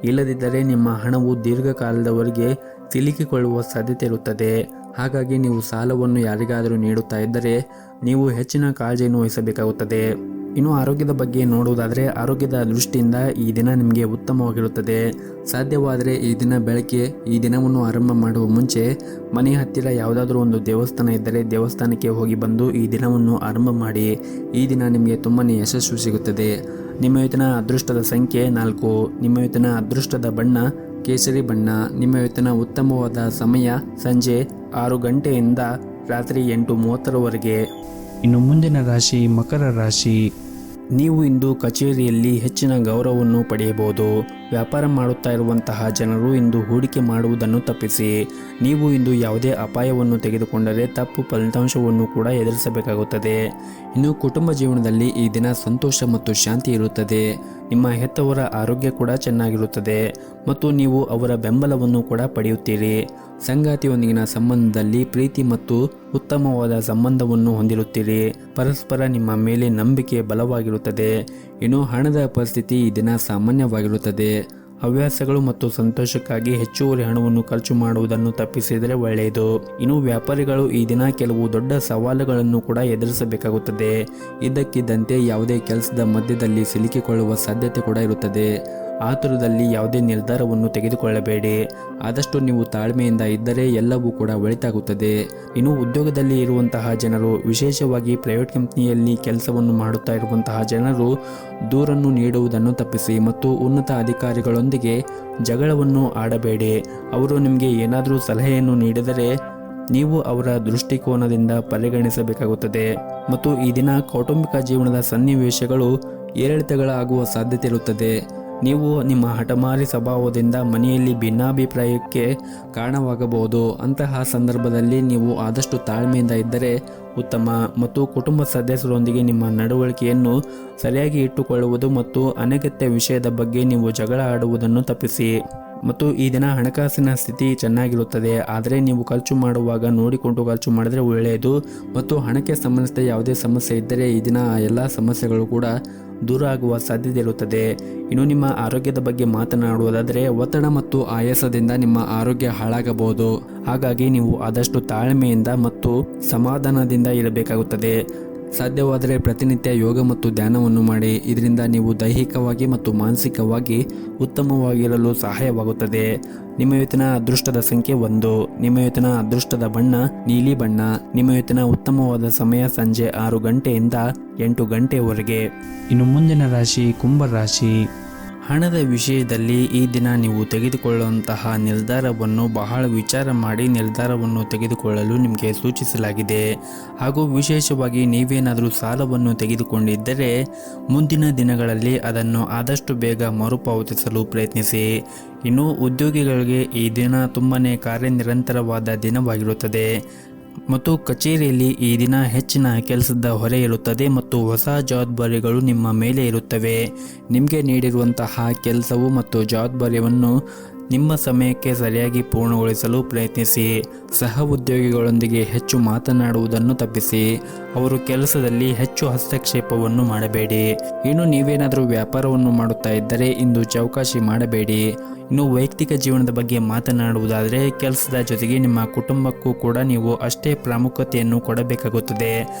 ಇಲ್ಲದಿದ್ದರೆ ನಿಮ್ಮ ಹಣವು ದೀರ್ಘಕಾಲದವರೆಗೆ ಸಿಲುಕಿಕೊಳ್ಳುವ ಸಾಧ್ಯತೆ ಇರುತ್ತದೆ. ಹಾಗಾಗಿ ನೀವು ಸಾಲವನ್ನು ಯಾರಿಗಾದರೂ ನೀಡುತ್ತಾ ಇದ್ದರೆ ನೀವು ಹೆಚ್ಚಿನ ಕಾಳಜಿಯನ್ನು ವಹಿಸಬೇಕಾಗುತ್ತದೆ. ಇನ್ನು ಆರೋಗ್ಯದ ಬಗ್ಗೆ ನೋಡುವುದಾದರೆ ಆರೋಗ್ಯದ ದೃಷ್ಟಿಯಿಂದ ಈ ದಿನ ನಿಮಗೆ ಉತ್ತಮವಾಗಿರುತ್ತದೆ. ಸಾಧ್ಯವಾದರೆ ಈ ದಿನ ಬೆಳಗ್ಗೆ ಈ ದಿನವನ್ನು ಆರಂಭ ಮಾಡುವ ಮುಂಚೆ ಮನೆ ಹತ್ತಿರ ಯಾವುದಾದ್ರೂ ಒಂದು ದೇವಸ್ಥಾನ ಇದ್ದರೆ ದೇವಸ್ಥಾನಕ್ಕೆ ಹೋಗಿ ಬಂದು ಈ ದಿನವನ್ನು ಆರಂಭ ಮಾಡಿ. ಈ ದಿನ ನಿಮಗೆ ತುಂಬಾ ಯಶಸ್ಸು ಸಿಗುತ್ತದೆ. ನಿಮ್ಮ ಇವತ್ತಿನ ಅದೃಷ್ಟದ ಸಂಖ್ಯೆ 4. ನಿಮ್ಮ ಇವತ್ತಿನ ಅದೃಷ್ಟದ ಬಣ್ಣ ಕೇಸರಿ ಬಣ್ಣ. ನಿಮ್ಮ ಇವತ್ತಿನ ಉತ್ತಮವಾದ ಸಮಯ ಸಂಜೆ 6 ಗಂಟೆಯಿಂದ ರಾತ್ರಿ 8:30ರವರೆಗೆ. ಇನ್ನು ಮುಂದಿನ ರಾಶಿ ಮಕರ ರಾಶಿ. ನೀವು ಇಂದು ಕಚೇರಿಯಲ್ಲಿ ಹೆಚ್ಚಿನ ಗೌರವವನ್ನು ಪಡೆಯಬಹುದು. ವ್ಯಾಪಾರ ಮಾಡುತ್ತಾ ಇರುವಂತಹ ಜನರು ಇಂದು ಹೂಡಿಕೆ ಮಾಡುವುದನ್ನು ತಪ್ಪಿಸಿ. ನೀವು ಇಂದು ಯಾವುದೇ ಅಪಾಯವನ್ನು ತೆಗೆದುಕೊಂಡರೆ ತಪ್ಪು ಫಲಿತಾಂಶವನ್ನು ಕೂಡ ಎದುರಿಸಬೇಕಾಗುತ್ತದೆ. ಇನ್ನು ಕುಟುಂಬ ಜೀವನದಲ್ಲಿ ಈ ದಿನ ಸಂತೋಷ ಮತ್ತು ಶಾಂತಿ ಇರುತ್ತದೆ. ನಿಮ್ಮ ಹೆತ್ತವರ ಆರೋಗ್ಯ ಕೂಡ ಚೆನ್ನಾಗಿರುತ್ತದೆ ಮತ್ತು ನೀವು ಅವರ ಬೆಂಬಲವನ್ನು ಕೂಡ ಪಡೆಯುತ್ತೀರಿ. ಸಂಗಾತಿಯೊಂದಿಗಿನ ಸಂಬಂಧದಲ್ಲಿ ಪ್ರೀತಿ ಮತ್ತು ಉತ್ತಮವಾದ ಸಂಬಂಧವನ್ನು ಹೊಂದಿರುತ್ತೀರಿ. ಪರಸ್ಪರ ನಿಮ್ಮ ಮೇಲೆ ನಂಬಿಕೆ ಬಲವಾಗಿರುತ್ತದೆ. ಇನ್ನು ಹಣದ ಪರಿಸ್ಥಿತಿ ಈ ದಿನ ಸಾಮಾನ್ಯವಾಗಿರುತ್ತದೆ. ಹವ್ಯಾಸಗಳು ಮತ್ತು ಸಂತೋಷಕ್ಕಾಗಿ ಹೆಚ್ಚುವರಿ ಹಣವನ್ನು ಖರ್ಚು ಮಾಡುವುದನ್ನು ತಪ್ಪಿಸಿದರೆ ಒಳ್ಳೆಯದು. ಇನ್ನು ವ್ಯಾಪಾರಿಗಳು ಈ ದಿನ ಕೆಲವು ದೊಡ್ಡ ಸವಾಲುಗಳನ್ನು ಕೂಡ ಎದುರಿಸಬೇಕಾಗುತ್ತದೆ. ಇದ್ದಕ್ಕಿದ್ದಂತೆ ಯಾವುದೇ ಕೆಲಸದ ಮಧ್ಯದಲ್ಲಿ ಸಿಲುಕಿಕೊಳ್ಳುವ ಸಾಧ್ಯತೆ ಕೂಡ ಇರುತ್ತದೆ. ಆತುರದಲ್ಲಿ ಯಾವುದೇ ನಿರ್ಧಾರವನ್ನು ತೆಗೆದುಕೊಳ್ಳಬೇಡಿ. ಆದಷ್ಟು ನೀವು ತಾಳ್ಮೆಯಿಂದ ಇದ್ದರೆ ಎಲ್ಲವೂ ಕೂಡ ಒಳಿತಾಗುತ್ತದೆ. ಇನ್ನು ಉದ್ಯೋಗದಲ್ಲಿ ಇರುವಂತಹ ಜನರು, ವಿಶೇಷವಾಗಿ ಪ್ರೈವೇಟ್ ಕಂಪನಿಯಲ್ಲಿ ಕೆಲಸವನ್ನು ಮಾಡುತ್ತಾ ಇರುವಂತಹ ಜನರು ದೂರನ್ನು ನೀಡುವುದನ್ನು ತಪ್ಪಿಸಿ ಮತ್ತು ಉನ್ನತ ಅಧಿಕಾರಿಗಳೊಂದಿಗೆ ಜಗಳವನ್ನು ಆಡಬೇಡಿ. ಅವರು ನಿಮಗೆ ಏನಾದರೂ ಸಲಹೆಯನ್ನು ನೀಡಿದರೆ ನೀವು ಅವರ ದೃಷ್ಟಿಕೋನದಿಂದ ಪರಿಗಣಿಸಬೇಕಾಗುತ್ತದೆ. ಮತ್ತು ಈ ದಿನ ಕೌಟುಂಬಿಕ ಜೀವನದ ಸನ್ನಿವೇಶಗಳು ಏರಿಳಿತಗಳಾಗುವ ಸಾಧ್ಯತೆ ಇರುತ್ತದೆ. ನೀವು ನಿಮ್ಮ ಹಠಮಾರಿ ಸ್ವಭಾವದಿಂದ ಮನೆಯಲ್ಲಿ ಭಿನ್ನಾಭಿಪ್ರಾಯಕ್ಕೆ ಕಾರಣವಾಗಬಹುದು. ಅಂತಹ ಸಂದರ್ಭದಲ್ಲಿ ನೀವು ಆದಷ್ಟು ತಾಳ್ಮೆಯಿಂದ ಇದ್ದರೆ ಉತ್ತಮ. ಮತ್ತು ಕುಟುಂಬ ಸದಸ್ಯರೊಂದಿಗೆ ನಿಮ್ಮ ನಡವಳಿಕೆಯನ್ನು ಸರಿಯಾಗಿ ಇಟ್ಟುಕೊಳ್ಳುವುದು ಮತ್ತು ಅನಗತ್ಯ ವಿಷಯದ ಬಗ್ಗೆ ನೀವು ಜಗಳ ಆಡುವುದನ್ನು ತಪ್ಪಿಸಿ. ಮತ್ತು ಈ ದಿನ ಹಣಕಾಸಿನ ಸ್ಥಿತಿ ಚೆನ್ನಾಗಿರುತ್ತದೆ. ಆದರೆ ನೀವು ಖರ್ಚು ಮಾಡುವಾಗ ನೋಡಿಕೊಂಡು ಖರ್ಚು ಮಾಡಿದರೆ ಒಳ್ಳೆಯದು. ಮತ್ತು ಹಣಕ್ಕೆ ಸಂಬಂಧಿಸಿದ ಯಾವುದೇ ಸಮಸ್ಯೆ ಇದ್ದರೆ ಈ ದಿನ ಎಲ್ಲ ಸಮಸ್ಯೆಗಳು ಕೂಡ ದೂರ ಆಗುವ ಸಾಧ್ಯತೆ ಇರುತ್ತದೆ. ಇನ್ನು ನಿಮ್ಮ ಆರೋಗ್ಯದ ಬಗ್ಗೆ ಮಾತನಾಡುವುದಾದರೆ ಒತ್ತಡ ಮತ್ತು ಆಯಾಸದಿಂದ ನಿಮ್ಮ ಆರೋಗ್ಯ ಹಾಳಾಗಬಹುದು. ಹಾಗಾಗಿ ನೀವು ಆದಷ್ಟು ತಾಳ್ಮೆಯಿಂದ ಮತ್ತು ಸಮಾಧಾನದಿಂದ ಇರಬೇಕಾಗುತ್ತದೆ. ಸಾಧ್ಯವಾದರೆ ಪ್ರತಿನಿತ್ಯ ಯೋಗ ಮತ್ತು ಧ್ಯಾನವನ್ನು ಮಾಡಿ. ಇದರಿಂದ ನೀವು ದೈಹಿಕವಾಗಿ ಮತ್ತು ಮಾನಸಿಕವಾಗಿ ಉತ್ತಮವಾಗಿರಲು ಸಹಾಯವಾಗುತ್ತದೆ. ನಿಮ್ಮ ಇವತ್ತಿನ ಅದೃಷ್ಟದ ಸಂಖ್ಯೆ 1. ನಿಮ್ಮ ಇವತ್ತಿನ ಅದೃಷ್ಟದ ಬಣ್ಣ ನೀಲಿ ಬಣ್ಣ. ನಿಮ್ಮ ಇವತ್ತಿನ ಉತ್ತಮವಾದ ಸಮಯ ಸಂಜೆ 6 ಗಂಟೆಯಿಂದ 8 ಗಂಟೆಯವರೆಗೆ. ಇನ್ನು ಮುಂದಿನ ರಾಶಿ ಕುಂಭ ರಾಶಿ. ಹಣದ ವಿಷಯದಲ್ಲಿ ಈ ದಿನ ನೀವು ತೆಗೆದುಕೊಳ್ಳುವಂತಹ ನಿರ್ಧಾರವನ್ನು ಬಹಳ ವಿಚಾರ ಮಾಡಿ ನಿರ್ಧಾರವನ್ನು ತೆಗೆದುಕೊಳ್ಳಲು ನಿಮಗೆ ಸೂಚಿಸಲಾಗಿದೆ. ಹಾಗೂ ವಿಶೇಷವಾಗಿ ನೀವೇನಾದರೂ ಸಾಲವನ್ನು ತೆಗೆದುಕೊಂಡಿದ್ದರೆ ಮುಂದಿನ ದಿನಗಳಲ್ಲಿ ಅದನ್ನು ಆದಷ್ಟು ಬೇಗ ಮರುಪಾವತಿಸಲು ಪ್ರಯತ್ನಿಸಿ. ಇನ್ನು ಉದ್ಯೋಗಿಗಳಿಗೆ ಈ ದಿನ ತುಂಬಾ ಕಾರ್ಯನಿರಂತರವಾದ ದಿನವಾಗಿರುತ್ತದೆ. ಮತ್ತು ಕಚೇರಿಯಲ್ಲಿ ಈ ದಿನ ಹೆಚ್ಚಿನ ಕೆಲಸದ ಹೊರೆ ಇರುತ್ತದೆ ಮತ್ತು ಹೊಸ ಜವಾಬ್ದಾರಿಗಳು ನಿಮ್ಮ ಮೇಲೆ ಇರುತ್ತವೆ. ನಿಮಗೆ ನೀಡಿರುವಂತಹ ಕೆಲಸವು ಮತ್ತು ಜವಾಬ್ದಾರಿಯನ್ನು ನಿಮ್ಮ ಸಮಯಕ್ಕೆ ಸರಿಯಾಗಿ ಪೂರ್ಣಗೊಳಿಸಲು ಪ್ರಯತ್ನಿಸಿ. ಸಹ ಉದ್ಯೋಗಿಗಳೊಂದಿಗೆ ಹೆಚ್ಚು ಮಾತನಾಡುವುದನ್ನು ತಪ್ಪಿಸಿ. ಅವರು ಕೆಲಸದಲ್ಲಿ ಹೆಚ್ಚು ಹಸ್ತಕ್ಷೇಪವನ್ನು ಮಾಡಬೇಡಿ. ಇನ್ನು ನೀವೇನಾದರೂ ವ್ಯಾಪಾರವನ್ನು ಮಾಡುತ್ತಾ ಇದ್ದರೆ ಇಂದು ಚೌಕಾಶಿ ಮಾಡಬೇಡಿ. ಇನ್ನು ವೈಯಕ್ತಿಕ ಜೀವನದ ಬಗ್ಗೆ ಮಾತನಾಡುವುದಾದರೆ ಕೆಲಸದ ಜೊತೆಗೆ ನಿಮ್ಮ ಕುಟುಂಬಕ್ಕೂ ಕೂಡ ನೀವು ಅಷ್ಟೇ ಪ್ರಾಮುಖ್ಯತೆಯನ್ನು ಕೊಡಬೇಕಾಗುತ್ತದೆ.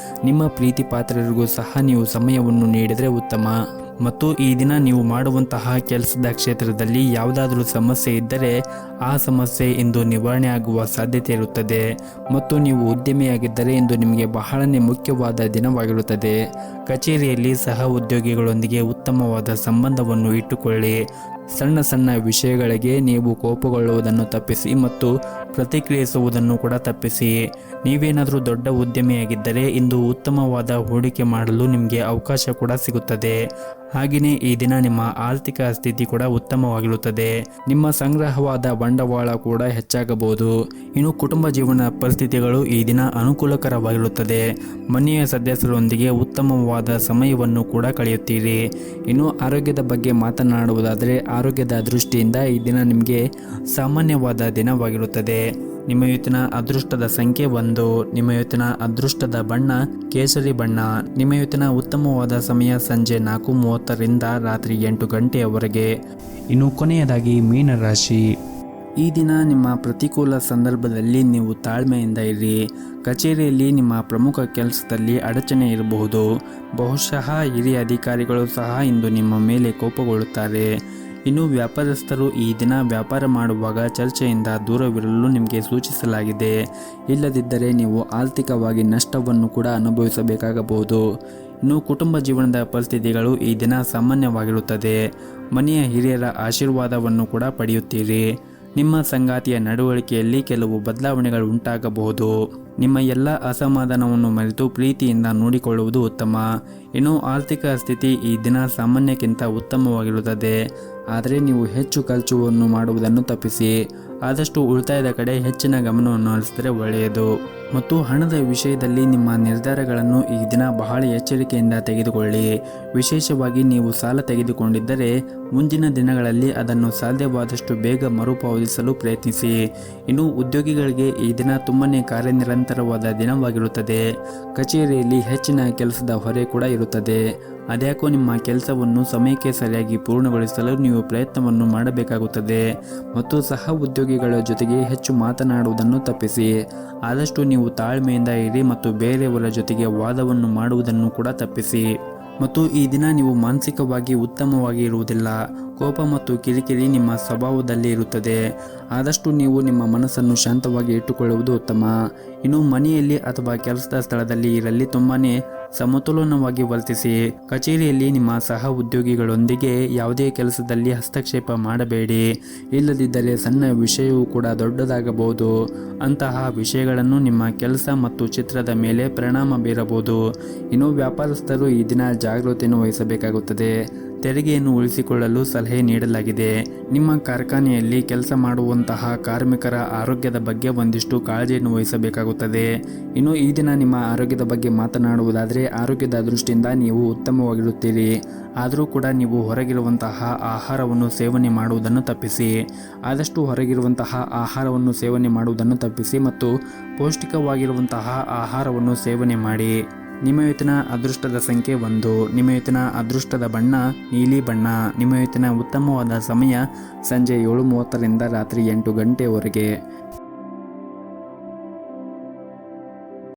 ನಿಮ್ಮ ಪ್ರೀತಿ ಪಾತ್ರರಿಗೂ ಸಹ ನೀವು ಸಮಯವನ್ನು ನೀಡಿದರೆ ಉತ್ತಮ. ಮತ್ತು ಈ ದಿನ ನೀವು ಮಾಡುವಂತಹ ಕೆಲಸದ ಕ್ಷೇತ್ರದಲ್ಲಿ ಯಾವುದಾದರೂ ಸಮಸ್ಯೆ ಇದ್ದರೆ ಆ ಸಮಸ್ಯೆ ಇಂದು ನಿವಾರಣೆ ಆಗುವ ಸಾಧ್ಯತೆ ಇರುತ್ತದೆ. ಮತ್ತು ನೀವು ಉದ್ಯಮಿಯಾಗಿದ್ದರೆ ಇಂದು ನಿಮಗೆ ಬಹಳನೇ ಮುಖ್ಯವಾದ ದಿನವಾಗಿರುತ್ತದೆ. ಕಚೇರಿಯಲ್ಲಿ ಸಹ ಉದ್ಯೋಗಿಗಳೊಂದಿಗೆ ಉತ್ತಮವಾದ ಸಂಬಂಧವನ್ನು ಇಟ್ಟುಕೊಳ್ಳಿ. ಸಣ್ಣ ಸಣ್ಣ ವಿಷಯಗಳಿಗೆ ನೀವು ಕೋಪಗೊಳ್ಳುವುದನ್ನು ತಪ್ಪಿಸಿ ಮತ್ತು ಪ್ರತಿಕ್ರಿಯಿಸುವುದನ್ನು ಕೂಡ ತಪ್ಪಿಸಿ. ನೀವೇನಾದರೂ ದೊಡ್ಡ ಉದ್ಯಮಿಯಾಗಿದ್ದರೆ ಇಂದು ಉತ್ತಮವಾದ ಹೂಡಿಕೆ ಮಾಡಲು ನಿಮಗೆ ಅವಕಾಶ ಕೂಡ ಸಿಗುತ್ತದೆ. ಹಾಗೆಯೇ ಈ ದಿನ ನಿಮ್ಮ ಆರ್ಥಿಕ ಸ್ಥಿತಿ ಕೂಡ ಉತ್ತಮವಾಗಿರುತ್ತದೆ. ನಿಮ್ಮ ಸಂಗ್ರಹವಾದ ಬಂಡವಾಳ ಕೂಡ ಹೆಚ್ಚಾಗಬಹುದು. ಇನ್ನು ಕುಟುಂಬ ಜೀವನ ಪರಿಸ್ಥಿತಿಗಳು ಈ ದಿನ ಅನುಕೂಲಕರವಾಗಿರುತ್ತದೆ. ಮನೆಯ ಸದಸ್ಯರೊಂದಿಗೆ ಉತ್ತಮವಾದ ಸಮಯವನ್ನು ಕೂಡ ಕಳೆಯುತ್ತೀರಿ. ಇನ್ನು ಆರೋಗ್ಯದ ಬಗ್ಗೆ ಮಾತನಾಡುವುದಾದರೆ ಆರೋಗ್ಯದ ದೃಷ್ಟಿಯಿಂದ ಈ ದಿನ ನಿಮಗೆ ಸಾಮಾನ್ಯವಾದ ದಿನವಾಗಿರುತ್ತದೆ. ನಿಮ್ಮ ಇವತ್ತಿನ ಅದೃಷ್ಟದ ಸಂಖ್ಯೆ 1. ನಿಮ್ಮ ಇವತ್ತಿನ ಅದೃಷ್ಟದ ಬಣ್ಣ ಕೇಸರಿ ಬಣ್ಣ. ನಿಮ್ಮ ಇವತ್ತಿನ ಉತ್ತಮವಾದ ಸಮಯ ಸಂಜೆ 4:30ರಿಂದ ರಾತ್ರಿ 8 ಗಂಟೆಯವರೆಗೆ. ಇನ್ನು ಕೊನೆಯದಾಗಿ ಮೀನರಾಶಿ. ಈ ದಿನ ನಿಮ್ಮ ಪ್ರತಿಕೂಲ ಸಂದರ್ಭದಲ್ಲಿ ನೀವು ತಾಳ್ಮೆಯಿಂದ ಇರಿ. ಕಚೇರಿಯಲ್ಲಿ ನಿಮ್ಮ ಪ್ರಮುಖ ಕೆಲಸದಲ್ಲಿ ಅಡಚಣೆ ಇರಬಹುದು. ಬಹುಶಃ ಹಿರಿಯ ಅಧಿಕಾರಿಗಳು ಸಹ ಇಂದು ನಿಮ್ಮ ಮೇಲೆ ಕೋಪಗೊಳ್ಳುತ್ತಾರೆ. ಇನ್ನು ವ್ಯಾಪಾರಸ್ಥರು ಈ ದಿನ ವ್ಯಾಪಾರ ಮಾಡುವಾಗ ಚರ್ಚೆಯಿಂದ ದೂರವಿರಲು ನಿಮಗೆ ಸೂಚಿಸಲಾಗಿದೆ. ಇಲ್ಲದಿದ್ದರೆ ನೀವು ಆರ್ಥಿಕವಾಗಿ ನಷ್ಟವನ್ನು ಕೂಡ ಅನುಭವಿಸಬೇಕಾಗಬಹುದು. ಇನ್ನು ಕುಟುಂಬ ಜೀವನದ ಪರಿಸ್ಥಿತಿಗಳು ಈ ದಿನ ಸಾಮಾನ್ಯವಾಗಿರುತ್ತದೆ. ಮನೆಯ ಹಿರಿಯರ ಆಶೀರ್ವಾದವನ್ನು ಕೂಡ ಪಡೆಯುತ್ತೀರಿ. ನಿಮ್ಮ ಸಂಗಾತಿಯ ನಡವಳಿಕೆಯಲ್ಲಿ ಕೆಲವು ಬದಲಾವಣೆಗಳು ಉಂಟಾಗಬಹುದು. ನಿಮ್ಮ ಎಲ್ಲ ಅಸಮಾಧಾನವನ್ನು ಮರೆತು ಪ್ರೀತಿಯಿಂದ ನೋಡಿಕೊಳ್ಳುವುದು ಉತ್ತಮ. ಇನ್ನು ಆರ್ಥಿಕ ಸ್ಥಿತಿ ಈ ದಿನ ಸಾಮಾನ್ಯಕ್ಕಿಂತ ಉತ್ತಮವಾಗಿರುತ್ತದೆ. ಆದರೆ ನೀವು ಹೆಚ್ಚು ಖರ್ಚುವನ್ನು ಮಾಡುವುದನ್ನು ತಪ್ಪಿಸಿ. ಆದಷ್ಟು ಉಳಿತಾಯದ ಕಡೆ ಹೆಚ್ಚಿನ ಗಮನವನ್ನು ಹರಿಸಿದರೆ ಒಳ್ಳೆಯದು. ಮತ್ತು ಹಣದ ವಿಷಯದಲ್ಲಿ ನಿಮ್ಮ ನಿರ್ಧಾರಗಳನ್ನು ಈ ದಿನ ಬಹಳ ಎಚ್ಚರಿಕೆಯಿಂದ ತೆಗೆದುಕೊಳ್ಳಿ. ವಿಶೇಷವಾಗಿ ನೀವು ಸಾಲ ತೆಗೆದುಕೊಂಡಿದ್ದರೆ ಮುಂದಿನ ದಿನಗಳಲ್ಲಿ ಅದನ್ನು ಸಾಧ್ಯವಾದಷ್ಟು ಬೇಗ ಮರುಪಾವತಿಸಲು ಪ್ರಯತ್ನಿಸಿ. ಇನ್ನು ಉದ್ಯೋಗಿಗಳಿಗೆ ಈ ದಿನ ತುಂಬನೇ ಕಾರ್ಯನಿರಂತರವಾದ ದಿನವಾಗಿರುತ್ತದೆ. ಕಚೇರಿಯಲ್ಲಿ ಹೆಚ್ಚಿನ ಕೆಲಸದ ಹೊರೆ ಕೂಡ ಇರುತ್ತದೆ. ಅದ್ಯಾಕೋ ನಿಮ್ಮ ಕೆಲಸವನ್ನು ಸಮಯಕ್ಕೆ ಸರಿಯಾಗಿ ಪೂರ್ಣಗೊಳಿಸಲು ನೀವು ಪ್ರಯತ್ನವನ್ನು ಮಾಡಬೇಕಾಗುತ್ತದೆ. ಮತ್ತು ಸಹ ಉದ್ಯೋಗಿಗಳ ಜೊತೆಗೆ ಹೆಚ್ಚು ಮಾತನಾಡುವುದನ್ನು ತಪ್ಪಿಸಿ. ಆದಷ್ಟು ನೀವು ತಾಳ್ಮೆಯಿಂದ ಇರಿ ಮತ್ತು ಬೇರೆಯವರ ಜೊತೆಗೆ ವಾದವನ್ನು ಮಾಡುವುದನ್ನು ಕೂಡ ತಪ್ಪಿಸಿ. ಮತ್ತು ಈ ದಿನ ನೀವು ಮಾನಸಿಕವಾಗಿ ಉತ್ತಮವಾಗಿ ಇರುವುದಿಲ್ಲ. ಕೋಪ ಮತ್ತು ಕಿರಿಕಿರಿ ನಿಮ್ಮ ಸ್ವಭಾವದಲ್ಲಿ ಇರುತ್ತದೆ. ಆದಷ್ಟು ನೀವು ನಿಮ್ಮ ಮನಸ್ಸನ್ನು ಶಾಂತವಾಗಿ ಇಟ್ಟುಕೊಳ್ಳುವುದು ಉತ್ತಮ. ಇನ್ನು ಮನೆಯಲ್ಲಿ ಅಥವಾ ಕೆಲಸದ ಸ್ಥಳದಲ್ಲಿ ಇರಲಿ ತುಂಬಾನೇ ಸಮತೋಲನವಾಗಿ ವರ್ತಿಸಿ. ಕಚೇರಿಯಲ್ಲಿ ನಿಮ್ಮ ಸಹ ಉದ್ಯೋಗಿಗಳೊಂದಿಗೆ ಯಾವುದೇ ಕೆಲಸದಲ್ಲಿ ಹಸ್ತಕ್ಷೇಪ ಮಾಡಬೇಡಿ. ಇಲ್ಲದಿದ್ದರೆ ಸಣ್ಣ ವಿಷಯವೂ ಕೂಡ ದೊಡ್ಡದಾಗಬಹುದು. ಅಂತಹ ವಿಷಯಗಳನ್ನು ನಿಮ್ಮ ಕೆಲಸ ಮತ್ತು ಚಿತ್ರದ ಮೇಲೆ ಪರಿಣಾಮ ಬೀರಬಹುದು. ಇನ್ನು ವ್ಯಾಪಾರಸ್ಥರು ಈ ದಿನ ಜಾಗೃತಿಯನ್ನು ವಹಿಸಬೇಕಾಗುತ್ತದೆ. ತೆರಿಗೆಯನ್ನು ಉಳಿಸಿಕೊಳ್ಳಲು ಸಲಹೆ ನೀಡಲಾಗಿದೆ. ನಿಮ್ಮ ಕಾರ್ಖಾನೆಯಲ್ಲಿ ಕೆಲಸ ಮಾಡುವಂತಹ ಕಾರ್ಮಿಕರ ಆರೋಗ್ಯದ ಬಗ್ಗೆ ಒಂದಿಷ್ಟು ಕಾಳಜಿಯನ್ನು ವಹಿಸಬೇಕಾಗುತ್ತದೆ. ಇನ್ನು ಈ ದಿನ ನಿಮ್ಮ ಆರೋಗ್ಯದ ಬಗ್ಗೆ ಮಾತನಾಡುವುದಾದರೆ ಆರೋಗ್ಯದ ದೃಷ್ಟಿಯಿಂದ ನೀವು ಉತ್ತಮವಾಗಿರುತ್ತೀರಿ. ಆದರೂ ಕೂಡ ನೀವು ಹೊರಗಿರುವಂತಹ ಆಹಾರವನ್ನು ಸೇವನೆ ಮಾಡುವುದನ್ನು ತಪ್ಪಿಸಿ. ಆದಷ್ಟು ಹೊರಗಿರುವಂತಹ ಆಹಾರವನ್ನು ಸೇವನೆ ಮಾಡುವುದನ್ನು ತಪ್ಪಿಸಿ ಮತ್ತು ಪೌಷ್ಟಿಕವಾಗಿರುವಂತಹ ಆಹಾರವನ್ನು ಸೇವನೆ ಮಾಡಿ. ನಿಮ್ಮ ಇವತ್ತಿನ ಅದೃಷ್ಟದ ಸಂಖ್ಯೆ 1. ನಿಮ್ಮ ಇವತ್ತಿನ ಅದೃಷ್ಟದ ಬಣ್ಣ ನೀಲಿ ಬಣ್ಣ. ನಿಮ್ಮ ಇವತ್ತಿನ ಉತ್ತಮವಾದ ಸಮಯ ಸಂಜೆ 7:30ರಿಂದ ರಾತ್ರಿ 8 ಗಂಟೆಯವರೆಗೆ.